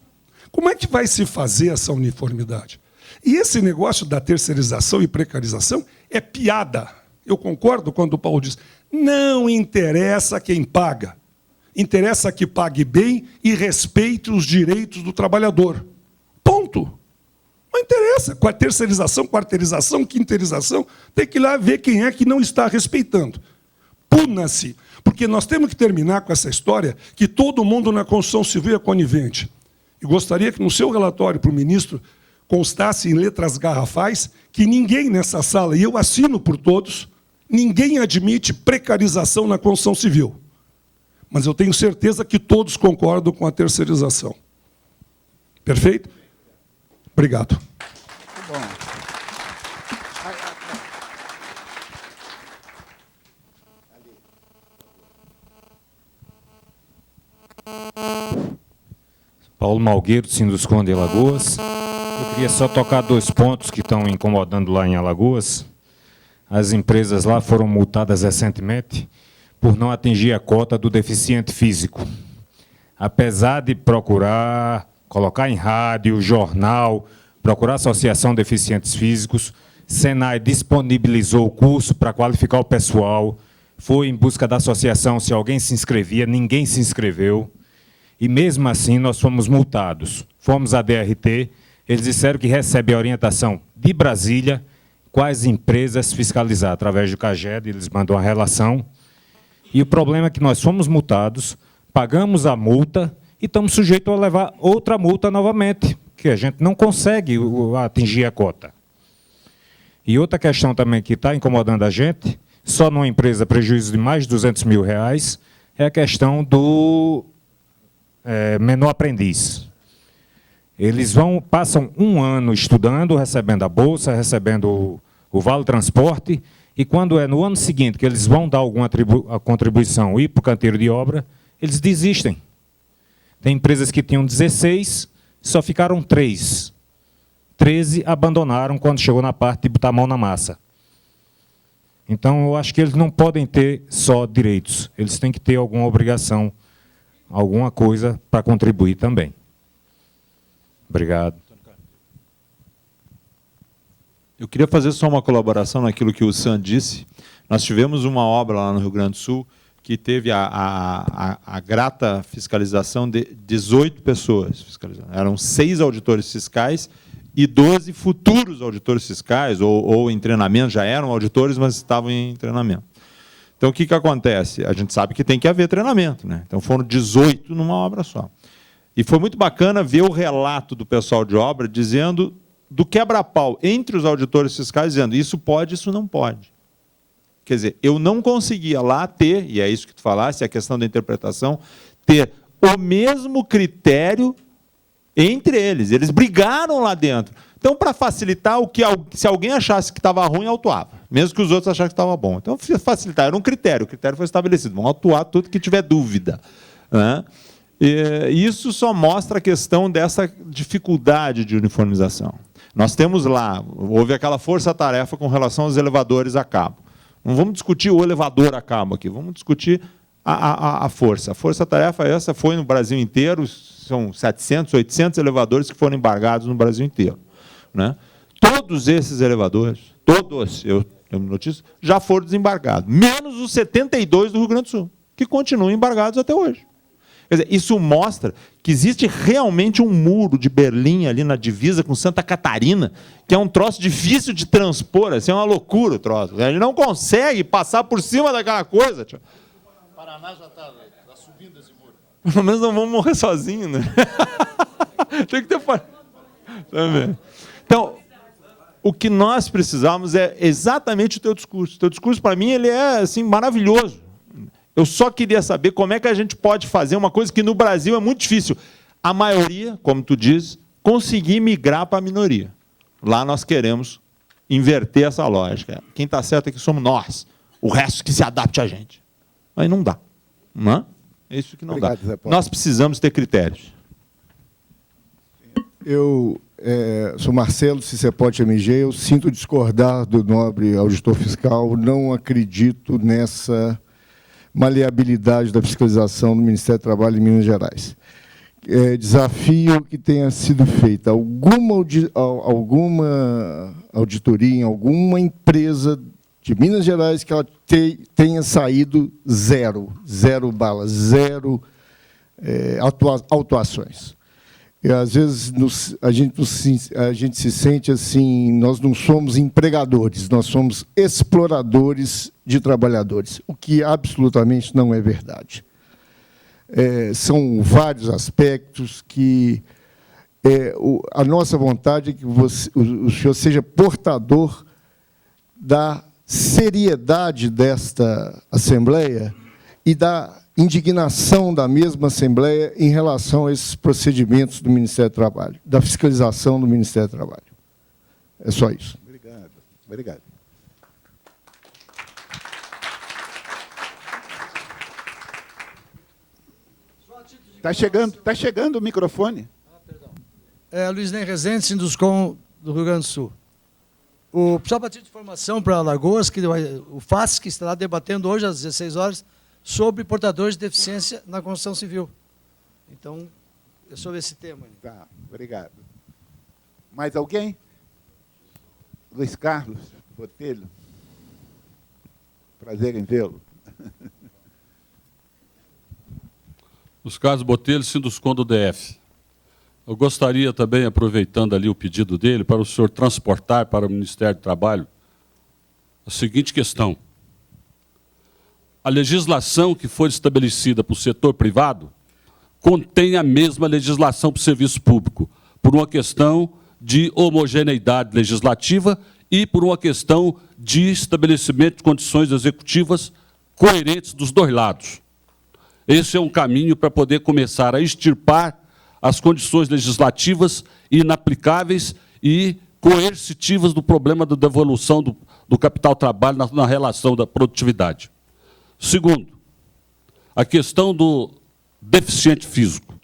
como é que vai se fazer essa uniformidade? E esse negócio da terceirização e precarização é piada. Eu concordo quando o Paulo diz, não interessa quem paga. Interessa que pague bem e respeite os direitos do trabalhador. Ponto. Não interessa. Com a terceirização, quarteirização, quinteirização, tem que ir lá ver quem é que não está respeitando. Puna-se. Porque nós temos que terminar com essa história que todo mundo na construção civil é conivente. E gostaria que no seu relatório para o ministro constasse em letras garrafais que ninguém nessa sala, e eu assino por todos, ninguém admite precarização na construção civil. Mas eu tenho certeza que todos concordam com a terceirização. Perfeito? Obrigado. Muito bom. Paulo Malgueiro, Sinduscon de Alagoas. Eu queria só tocar 2 pontos que estão incomodando lá em Alagoas. As empresas lá foram multadas recentemente por não atingir a cota do deficiente físico. Apesar de procurar, colocar em rádio, jornal, procurar a Associação de Deficientes Físicos, Senai disponibilizou o curso para qualificar o pessoal, foi em busca da associação se alguém se inscrevia, ninguém se inscreveu, e mesmo assim nós fomos multados. Fomos à DRT, eles disseram que recebe a orientação de Brasília, quais empresas fiscalizar, através do CAGED, eles mandam a relação. E o problema é que nós fomos multados, pagamos a multa e estamos sujeitos a levar outra multa novamente, que a gente não consegue atingir a cota. E outra questão também que está incomodando a gente, só numa empresa prejuízo de mais de R$200 mil, é a questão do menor aprendiz. Eles passam 1 ano estudando, recebendo a bolsa, recebendo o vale-transporte, e quando é no ano seguinte que eles vão dar alguma contribuição e ir para o canteiro de obra, eles desistem. Tem empresas que tinham 16, só ficaram 3. 13 abandonaram quando chegou na parte de botar a mão na massa. Então, eu acho que eles não podem ter só direitos, eles têm que ter alguma obrigação, alguma coisa para contribuir também. Obrigado. Eu queria fazer só uma colaboração naquilo que o Sam disse. Nós tivemos uma obra lá no Rio Grande do Sul que teve a grata fiscalização de 18 pessoas fiscalizando. Eram 6 auditores fiscais e 12 futuros auditores fiscais, ou em treinamento, já eram auditores, mas estavam em treinamento. Então, o que acontece? A gente sabe que tem que haver treinamento, né? Então, foram 18 numa obra só. E foi muito bacana ver o relato do pessoal de obra dizendo do quebra-pau entre os auditores fiscais, dizendo isso pode, isso não pode. Quer dizer, eu não conseguia lá ter, e é isso que tu falaste, a questão da interpretação, ter o mesmo critério entre eles. Eles brigaram lá dentro. Então, para facilitar, se alguém achasse que estava ruim, autuava, mesmo que os outros achassem que estava bom. Então, facilitar, era um critério, o critério foi estabelecido. Vão autuar tudo que tiver dúvida, né? E isso só mostra a questão dessa dificuldade de uniformização. Nós temos lá, houve aquela força-tarefa com relação aos elevadores a cabo. Não vamos discutir o elevador a cabo aqui, vamos discutir a força. A força-tarefa essa foi no Brasil inteiro, são 700, 800 elevadores que foram embargados no Brasil inteiro, né? Todos esses elevadores, todos, eu tenho notícia, já foram desembargados, menos os 72 do Rio Grande do Sul, que continuam embargados até hoje. Quer dizer, isso mostra que existe realmente um muro de Berlim ali na divisa com Santa Catarina, que é um troço difícil de transpor, assim, é uma loucura o troço. A gente não consegue passar por cima daquela coisa. Tio. O Paraná já está subindo esse muro. Pelo menos não vamos morrer sozinhos, né? Tem que ter... Então, o que nós precisamos é exatamente o teu discurso. O teu discurso, para mim, ele é assim, maravilhoso. Eu só queria saber como é que a gente pode fazer uma coisa que no Brasil é muito difícil. A maioria, como tu diz, conseguir migrar para a minoria. Lá nós queremos inverter essa lógica. Quem está certo é que somos nós. O resto que se adapte a gente. Aí não dá. Não é? É isso que não Obrigado, dá. Zé Paulo. Nós precisamos ter critérios. Eu sou Marcelo, Cicepot MG, eu sinto discordar do nobre auditor fiscal, não acredito nessa maleabilidade da fiscalização do Ministério do Trabalho em Minas Gerais. Desafio que tenha sido feita alguma auditoria em alguma empresa de Minas Gerais que ela tenha saído zero balas, zero autuações. E, às vezes a gente se sente assim, nós não somos empregadores, nós somos exploradores de trabalhadores, o que absolutamente não é verdade. São vários aspectos que a nossa vontade é que o senhor seja portador da seriedade desta Assembleia e da indignação da mesma Assembleia em relação a esses procedimentos do Ministério do Trabalho, da fiscalização do Ministério do Trabalho. É só isso. Obrigado. Obrigado. Tá chegando o microfone. Luiz Ney Rezende, Sinduscom do Rio Grande do Sul. Só para título de informação para Alagoas, que o FAS, que estará debatendo hoje às 16 horas, sobre portadores de deficiência na construção civil. Então, é sobre esse tema. Tá, obrigado. Mais alguém? Luiz Carlos Botelho. Prazer em vê-lo. Luiz Carlos Botelho, Sinduscom do DF. Eu gostaria também, aproveitando ali o pedido dele, para o senhor transportar para o Ministério do Trabalho a seguinte questão. A legislação que foi estabelecida para o setor privado contém a mesma legislação para o serviço público, por uma questão de homogeneidade legislativa e por uma questão de estabelecimento de condições executivas coerentes dos dois lados. Esse é um caminho para poder começar a extirpar as condições legislativas inaplicáveis e coercitivas do problema da devolução do capital-trabalho na relação da produtividade. Segundo, a questão do deficiente físico.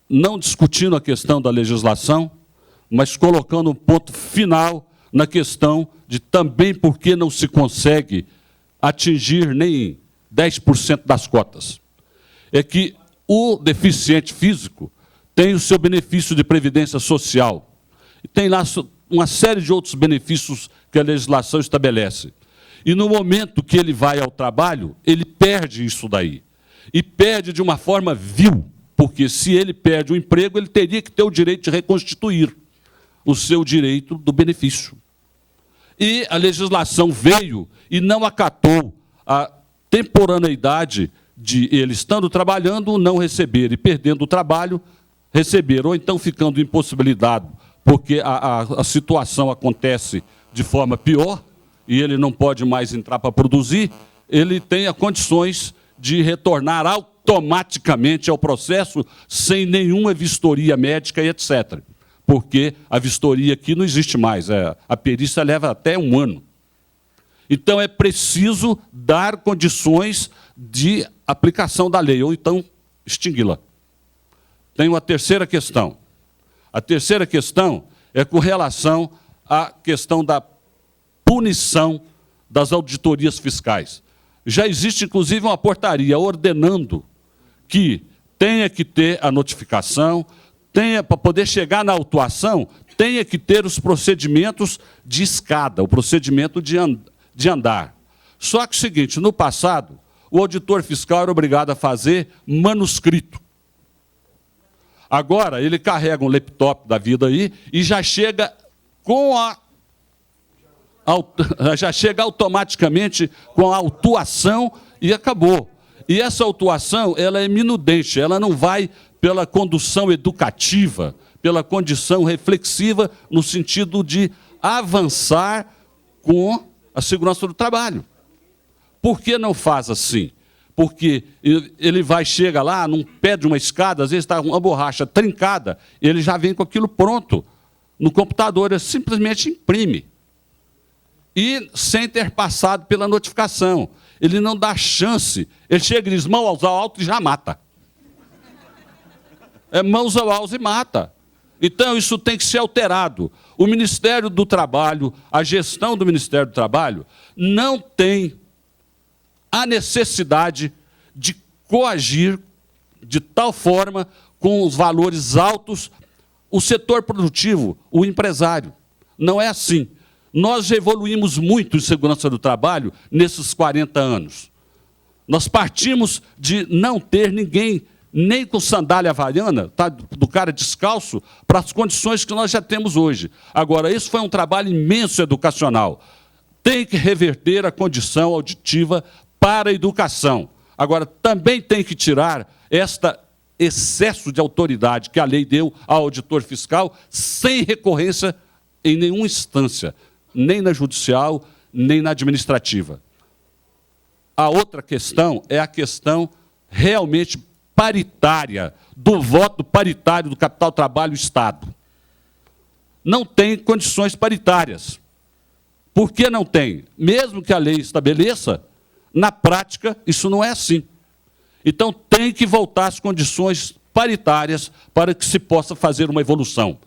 Não discutindo a questão da legislação, mas colocando um ponto final na questão de também por que não se consegue atingir nem 10% das cotas. É que o deficiente físico tem o seu benefício de previdência social. E tem lá uma série de outros benefícios que a legislação estabelece. E no momento que ele vai ao trabalho, ele perde isso daí. E perde de uma forma vil, porque se ele perde o emprego, ele teria que ter o direito de reconstituir o seu direito do benefício. E a legislação veio e não acatou a temporaneidade de ele estando trabalhando, não receber, e perdendo o trabalho, receber, ou então ficando impossibilitado, porque a situação acontece de forma pior, e ele não pode mais entrar para produzir, ele tenha condições de retornar automaticamente ao processo sem nenhuma vistoria médica e etc. Porque a vistoria aqui não existe mais, a perícia leva até 1 ano. Então, é preciso dar condições de aplicação da lei, ou então extingui-la. Tem uma terceira questão. A terceira questão é com relação à questão da punição das auditorias fiscais. Já existe, inclusive, uma portaria ordenando que tenha que ter a notificação, para poder chegar na autuação, tenha que ter os procedimentos de escada, o procedimento de andar. Só que é o seguinte, no passado, o auditor fiscal era obrigado a fazer manuscrito. Agora, ele carrega um laptop da vida aí e já chega já chega automaticamente com a autuação e acabou. E essa autuação, ela é minudente, ela não vai pela condução educativa, pela condição reflexiva, no sentido de avançar com a segurança do trabalho. Por que não faz assim? Porque ele chega lá, num pé de uma escada, às vezes está uma borracha trincada, ele já vem com aquilo pronto no computador, ele simplesmente imprime. e sem ter passado pela notificação. Ele não dá chance. Ele chega e diz mãos ao alto e já mata. É mãos ao alto e mata. Então, isso tem que ser alterado. O Ministério do Trabalho, a gestão do Ministério do Trabalho, não tem a necessidade de coagir de tal forma, com os valores altos, o setor produtivo, o empresário. Não é assim. Nós evoluímos muito em segurança do trabalho nesses 40 anos. Nós partimos de não ter ninguém nem com sandália havaiana, tá, do cara descalço, para as condições que nós já temos hoje. Agora, isso foi um trabalho imenso educacional. Tem que reverter a condição auditiva para a educação. Agora, também tem que tirar este excesso de autoridade que a lei deu ao auditor fiscal, sem recorrência em nenhuma instância, nem na judicial, nem na administrativa. A outra questão é a questão realmente paritária, do voto paritário do capital trabalho Estado. Não tem condições paritárias. Por que não tem? Mesmo que a lei estabeleça, na prática, isso não é assim. Então, tem que voltar às condições paritárias para que se possa fazer uma evolução.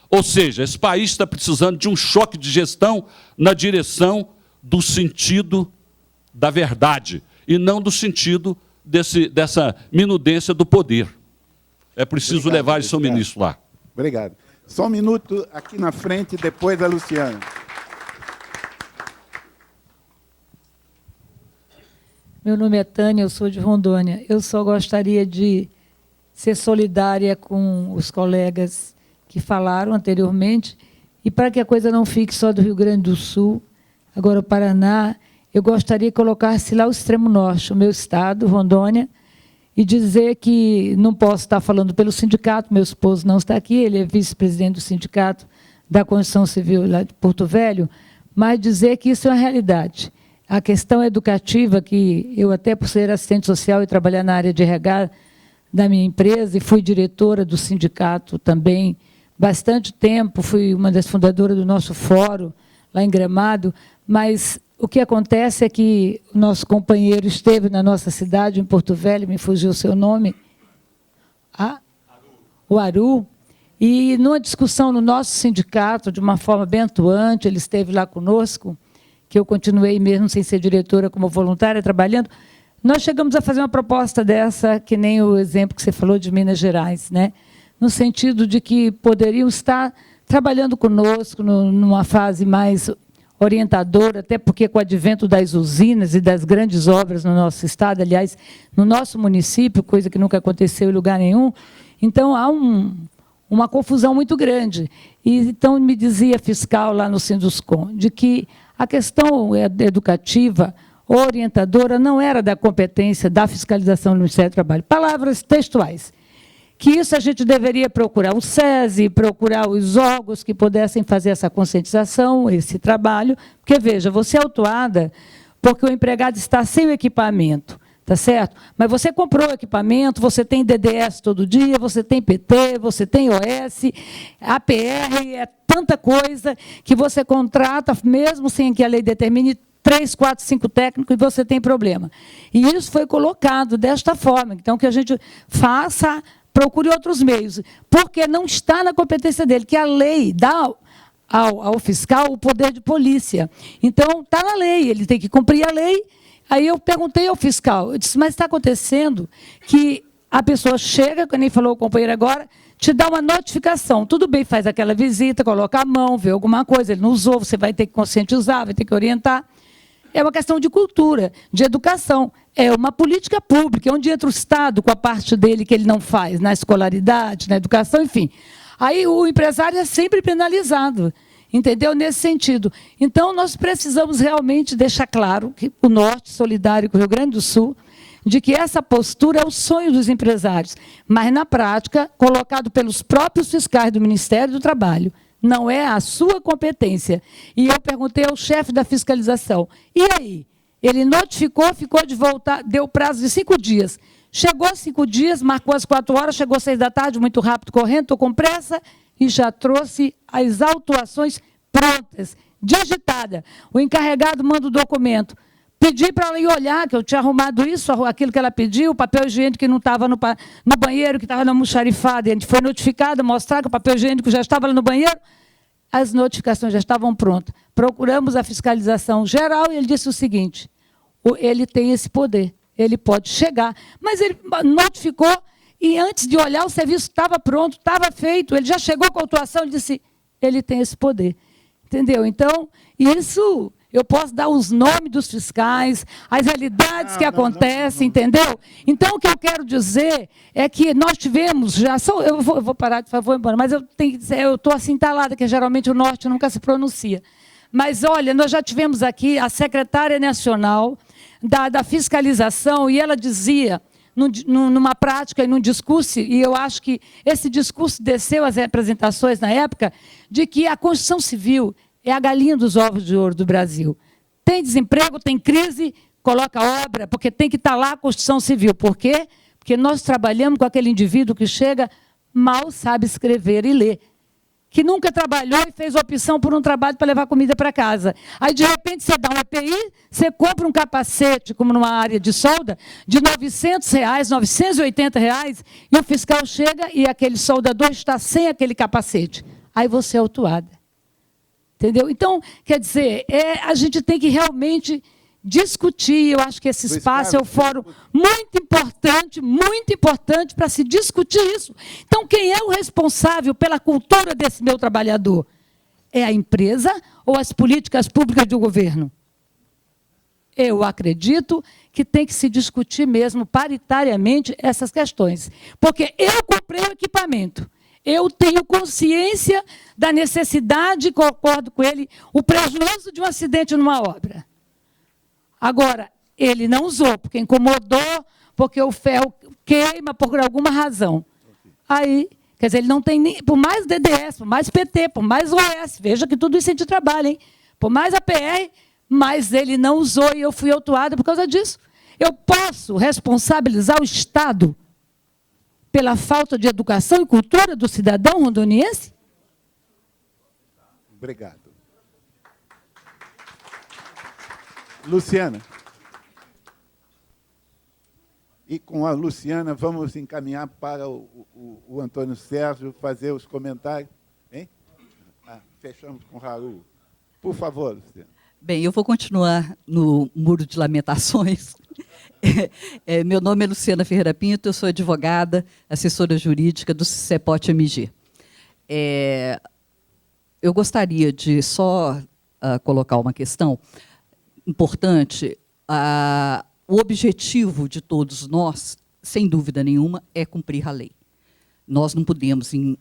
Ou seja, esse país está precisando de um choque de gestão na direção do sentido da verdade, e não do sentido dessa minudência do poder. É preciso levar isso ao ministro lá. Obrigado. Só um minuto aqui na frente, depois a Luciana. Meu nome é Tânia, eu sou de Rondônia. Eu só gostaria de ser solidária com os colegas que falaram anteriormente, e para que a coisa não fique só do Rio Grande do Sul, agora o Paraná, eu gostaria que colocasse lá o extremo norte, o meu estado, Rondônia, e dizer que não posso estar falando pelo sindicato, meu esposo não está aqui, ele é vice-presidente do sindicato da Construção Civil lá de Porto Velho, mas dizer que isso é uma realidade. A questão educativa, que eu até por ser assistente social e trabalhar na área de RH da minha empresa, e fui diretora do sindicato também bastante tempo, fui uma das fundadoras do nosso fórum lá em Gramado, mas o que acontece é que o nosso companheiro esteve na nossa cidade, em Porto Velho, me fugiu o seu nome, o Aru, e numa discussão no nosso sindicato, de uma forma bem atuante, ele esteve lá conosco, que eu continuei mesmo sem ser diretora, como voluntária, trabalhando, nós chegamos a fazer uma proposta dessa, que nem o exemplo que você falou de Minas Gerais, né? No sentido de que poderiam estar trabalhando conosco numa fase mais orientadora, até porque com o advento das usinas e das grandes obras no nosso estado, aliás, no nosso município, coisa que nunca aconteceu em lugar nenhum, então há uma confusão muito grande. E, então, me dizia fiscal lá no Sinduscom, de que a questão educativa, orientadora, não era da competência da fiscalização do Ministério do Trabalho. Palavras textuais. Que isso a gente deveria procurar o SESI, procurar os órgãos que pudessem fazer essa conscientização, esse trabalho, porque, veja, você é autuada porque o empregado está sem o equipamento, tá certo? Mas você comprou o equipamento, você tem DDS todo dia, você tem PT, você tem OS, APR, é tanta coisa que você contrata, mesmo sem que a lei determine, 3, 4, 5 técnicos, e você tem problema. E isso foi colocado desta forma. Então, que a gente faça, procure outros meios, porque não está na competência dele, que a lei dá ao fiscal o poder de polícia. Então, está na lei, ele tem que cumprir a lei. Aí eu perguntei ao fiscal, eu disse, mas está acontecendo que a pessoa chega, como nem falou o companheiro agora, te dá uma notificação. Tudo bem, faz aquela visita, coloca a mão, vê alguma coisa, ele não usou, você vai ter que conscientizar, vai ter que orientar. É uma questão de cultura, de educação. É uma política pública, onde entra o Estado com a parte dele que ele não faz, na escolaridade, na educação, enfim. Aí o empresário é sempre penalizado, entendeu? Nesse sentido. Então, nós precisamos realmente deixar claro que o Norte, solidário com o Rio Grande do Sul, de que essa postura é o sonho dos empresários, mas, na prática, colocado pelos próprios fiscais do Ministério do Trabalho. Não é a sua competência. E eu perguntei ao chefe da fiscalização, e aí? Ele notificou, ficou de voltar, deu prazo de 5 dias. Chegou 5 dias, marcou as 4 horas, chegou às 6 da tarde, muito rápido, correndo, estou com pressa, e já trouxe as autuações prontas, digitada. O encarregado manda o documento. Pedi para ela ir olhar, que eu tinha arrumado isso, aquilo que ela pediu, o papel higiênico que não estava no banheiro, que estava na almoxarifada. A gente foi notificado, mostrar que o papel higiênico já estava lá no banheiro. As notificações já estavam prontas. Procuramos a fiscalização geral e ele disse o seguinte, ele tem esse poder, ele pode chegar. Mas ele notificou e antes de olhar o serviço estava pronto, estava feito, ele já chegou com a autuação, ele disse, ele tem esse poder. Entendeu? Então, isso... Eu posso dar os nomes dos fiscais, as realidades que acontecem, entendeu? Então, o que eu quero dizer é que nós tivemos já... Eu vou parar, por favor, embora, mas eu estou assim entalada, que geralmente o norte nunca se pronuncia. Mas, olha, nós já tivemos aqui a secretária nacional da fiscalização, e ela dizia, numa prática e num discurso, e eu acho que esse discurso desceu às representações na época, de que a Constituição Civil é a galinha dos ovos de ouro do Brasil. Tem desemprego, tem crise, coloca obra, porque tem que estar lá a Constituição Civil. Por quê? Porque nós trabalhamos com aquele indivíduo que chega, mal sabe escrever e ler, que nunca trabalhou e fez opção por um trabalho para levar comida para casa. Aí, de repente, você dá um EPI, você compra um capacete, como numa área de solda, de R$900, R$980, e o fiscal chega e aquele soldador está sem aquele capacete. Aí você é autuada. Entendeu? Então, quer dizer, a gente tem que realmente discutir, eu acho que esse espaço é um fórum muito importante para se discutir isso. Então, quem é o responsável pela cultura desse meu trabalhador? É a empresa ou as políticas públicas do governo? Eu acredito que tem que se discutir mesmo paritariamente essas questões. Porque eu comprei o equipamento. Eu tenho consciência da necessidade, concordo com ele, o prejuízo de um acidente numa obra. Agora, ele não usou, porque incomodou, porque o ferro queima por alguma razão. Aí, quer dizer, ele não tem nem, por mais DDS, por mais PT, por mais OS, veja que tudo isso é de trabalho, hein? Por mais APR, mas ele não usou e eu fui autuada por causa disso. Eu posso responsabilizar o Estado pela falta de educação e cultura do cidadão rondoniense? Obrigado. Luciana. E com a Luciana, vamos encaminhar para o Antônio Sérgio fazer os comentários. Hein? Fechamos com o Raul. Por favor, Luciana. Bem, eu vou continuar no Muro de Lamentações. Meu nome é Luciana Ferreira Pinto, eu sou advogada, assessora jurídica do CEPOT MG. Eu gostaria de só colocar uma questão importante. O objetivo de todos nós, sem dúvida nenhuma, é cumprir a lei. Nós não podemos, em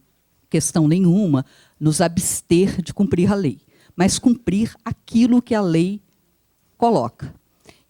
questão nenhuma, nos abster de cumprir a lei, mas cumprir aquilo que a lei coloca.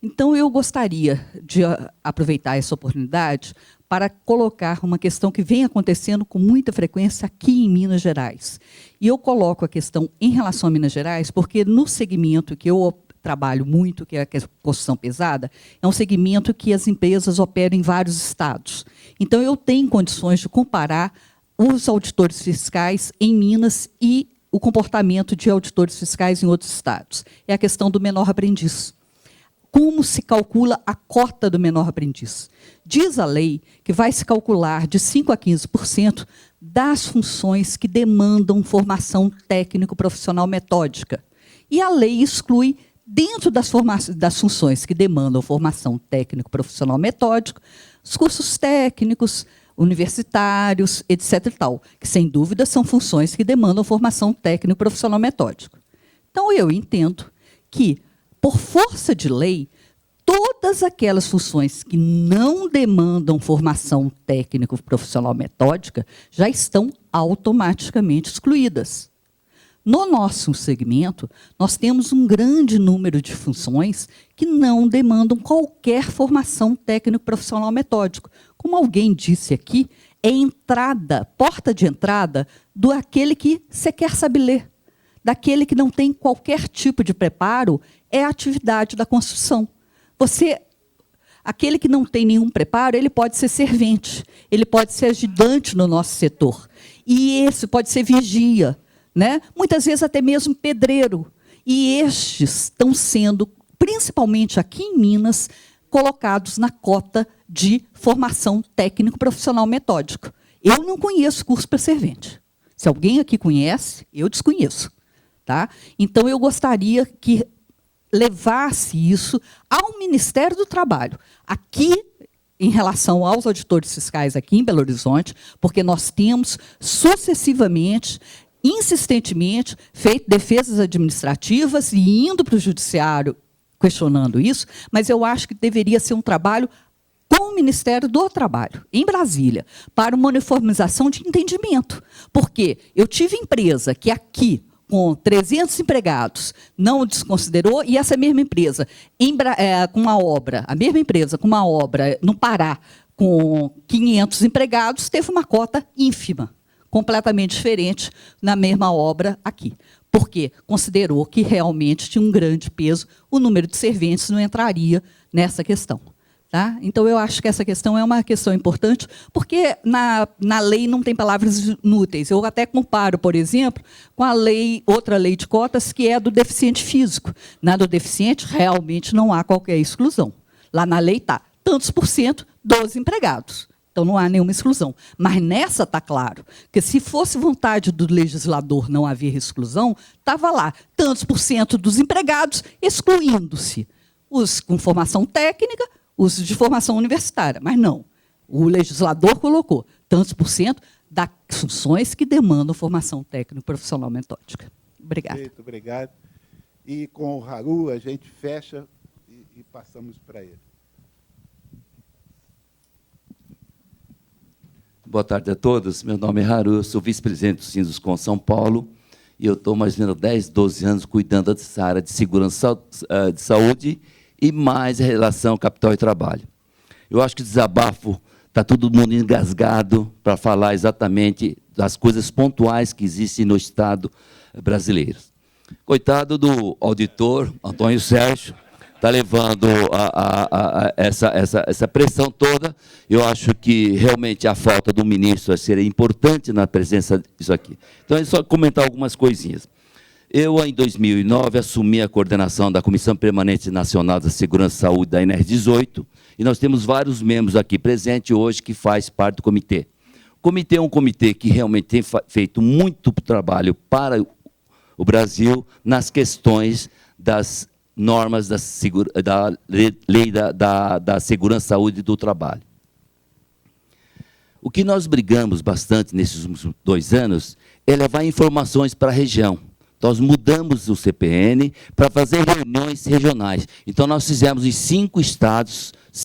Então, eu gostaria de aproveitar essa oportunidade para colocar uma questão que vem acontecendo com muita frequência aqui em Minas Gerais. E eu coloco a questão em relação a Minas Gerais, porque no segmento que eu trabalho muito, que é a construção pesada, é um segmento que as empresas operam em vários estados. Então, eu tenho condições de comparar os auditores fiscais em Minas e o comportamento de auditores fiscais em outros estados. É a questão do menor aprendiz. Como se calcula a cota do menor aprendiz? Diz a lei que vai se calcular de 5% a 15% das funções que demandam formação técnico-profissional metódica. E a lei exclui, dentro das funções que demandam formação técnico-profissional metódica, os cursos técnicos, universitários, etc. e tal, que, sem dúvida, são funções que demandam formação técnico-profissional metódica. Então, eu entendo que, por força de lei, todas aquelas funções que não demandam formação técnico-profissional metódica já estão automaticamente excluídas. No nosso segmento, nós temos um grande número de funções que não demandam qualquer formação técnico-profissional metódica. Como alguém disse aqui, é entrada, porta de entrada do aquele que você quer saber ler. Daquele que não tem qualquer tipo de preparo, é a atividade da construção. Aquele que não tem nenhum preparo, ele pode ser servente, ele pode ser ajudante no nosso setor. E esse pode ser vigia, né? Muitas vezes até mesmo pedreiro. E estes estão sendo, principalmente aqui em Minas, colocados na cota de formação técnico-profissional metódico. Eu não conheço curso para servente. Se alguém aqui conhece, eu desconheço. Tá? Então, eu gostaria que levasse isso ao Ministério do Trabalho. Aqui, em relação aos auditores fiscais aqui em Belo Horizonte, porque nós temos sucessivamente, insistentemente, feito defesas administrativas e indo para o judiciário questionando isso, mas eu acho que deveria ser um trabalho com o Ministério do Trabalho, em Brasília, para uma uniformização de entendimento. Porque eu tive empresa que aqui, com 300 empregados, não desconsiderou, e essa mesma empresa, com uma obra, a mesma empresa com uma obra no Pará, com 500 empregados, teve uma cota ínfima, completamente diferente na mesma obra aqui. Porque considerou que realmente tinha um grande peso, o número de serventes não entraria nessa questão. Tá? Então, eu acho que essa questão é uma questão importante, porque na lei não tem palavras inúteis. Eu até comparo, por exemplo, com a lei, outra lei de cotas, que é do deficiente físico. Na do deficiente, realmente não há qualquer exclusão. Lá na lei está tantos por cento dos empregados. Então, não há nenhuma exclusão. Mas nessa está claro que, se fosse vontade do legislador não haver exclusão, estava lá tantos por cento dos empregados, excluindo-se os com formação técnica, os de formação universitária. Mas não. O legislador colocou tantos por cento das funções que demandam formação técnica profissional metódica. Obrigada. Perfeito, obrigado. E com o Haru, a gente fecha e passamos para ele. Boa tarde a todos. Meu nome é Haru, eu sou vice-presidente do Sinduscom São Paulo e eu estou mais ou menos 10, 12 anos cuidando dessa área de segurança de saúde e mais a relação capital e trabalho. Eu acho que desabafo, está todo mundo engasgado para falar exatamente das coisas pontuais que existem no Estado brasileiro. Coitado do auditor, Antônio Sérgio, está levando essa pressão toda. Eu acho que realmente a falta do ministro seria importante na presença disso aqui. Então, é só comentar algumas coisinhas. Eu, em 2009, assumi a coordenação da Comissão Permanente Nacional da Segurança e Saúde da ENER 18, e nós temos vários membros aqui presentes hoje que faz parte do comitê. O comitê é um comitê que realmente tem feito muito trabalho para o Brasil nas questões das normas da lei da segurança e saúde do trabalho. O que nós brigamos bastante nesses 2 anos é levar informações para a região. Nós mudamos o CPN para fazer reuniões regionais. Então, nós fizemos em 5 estados,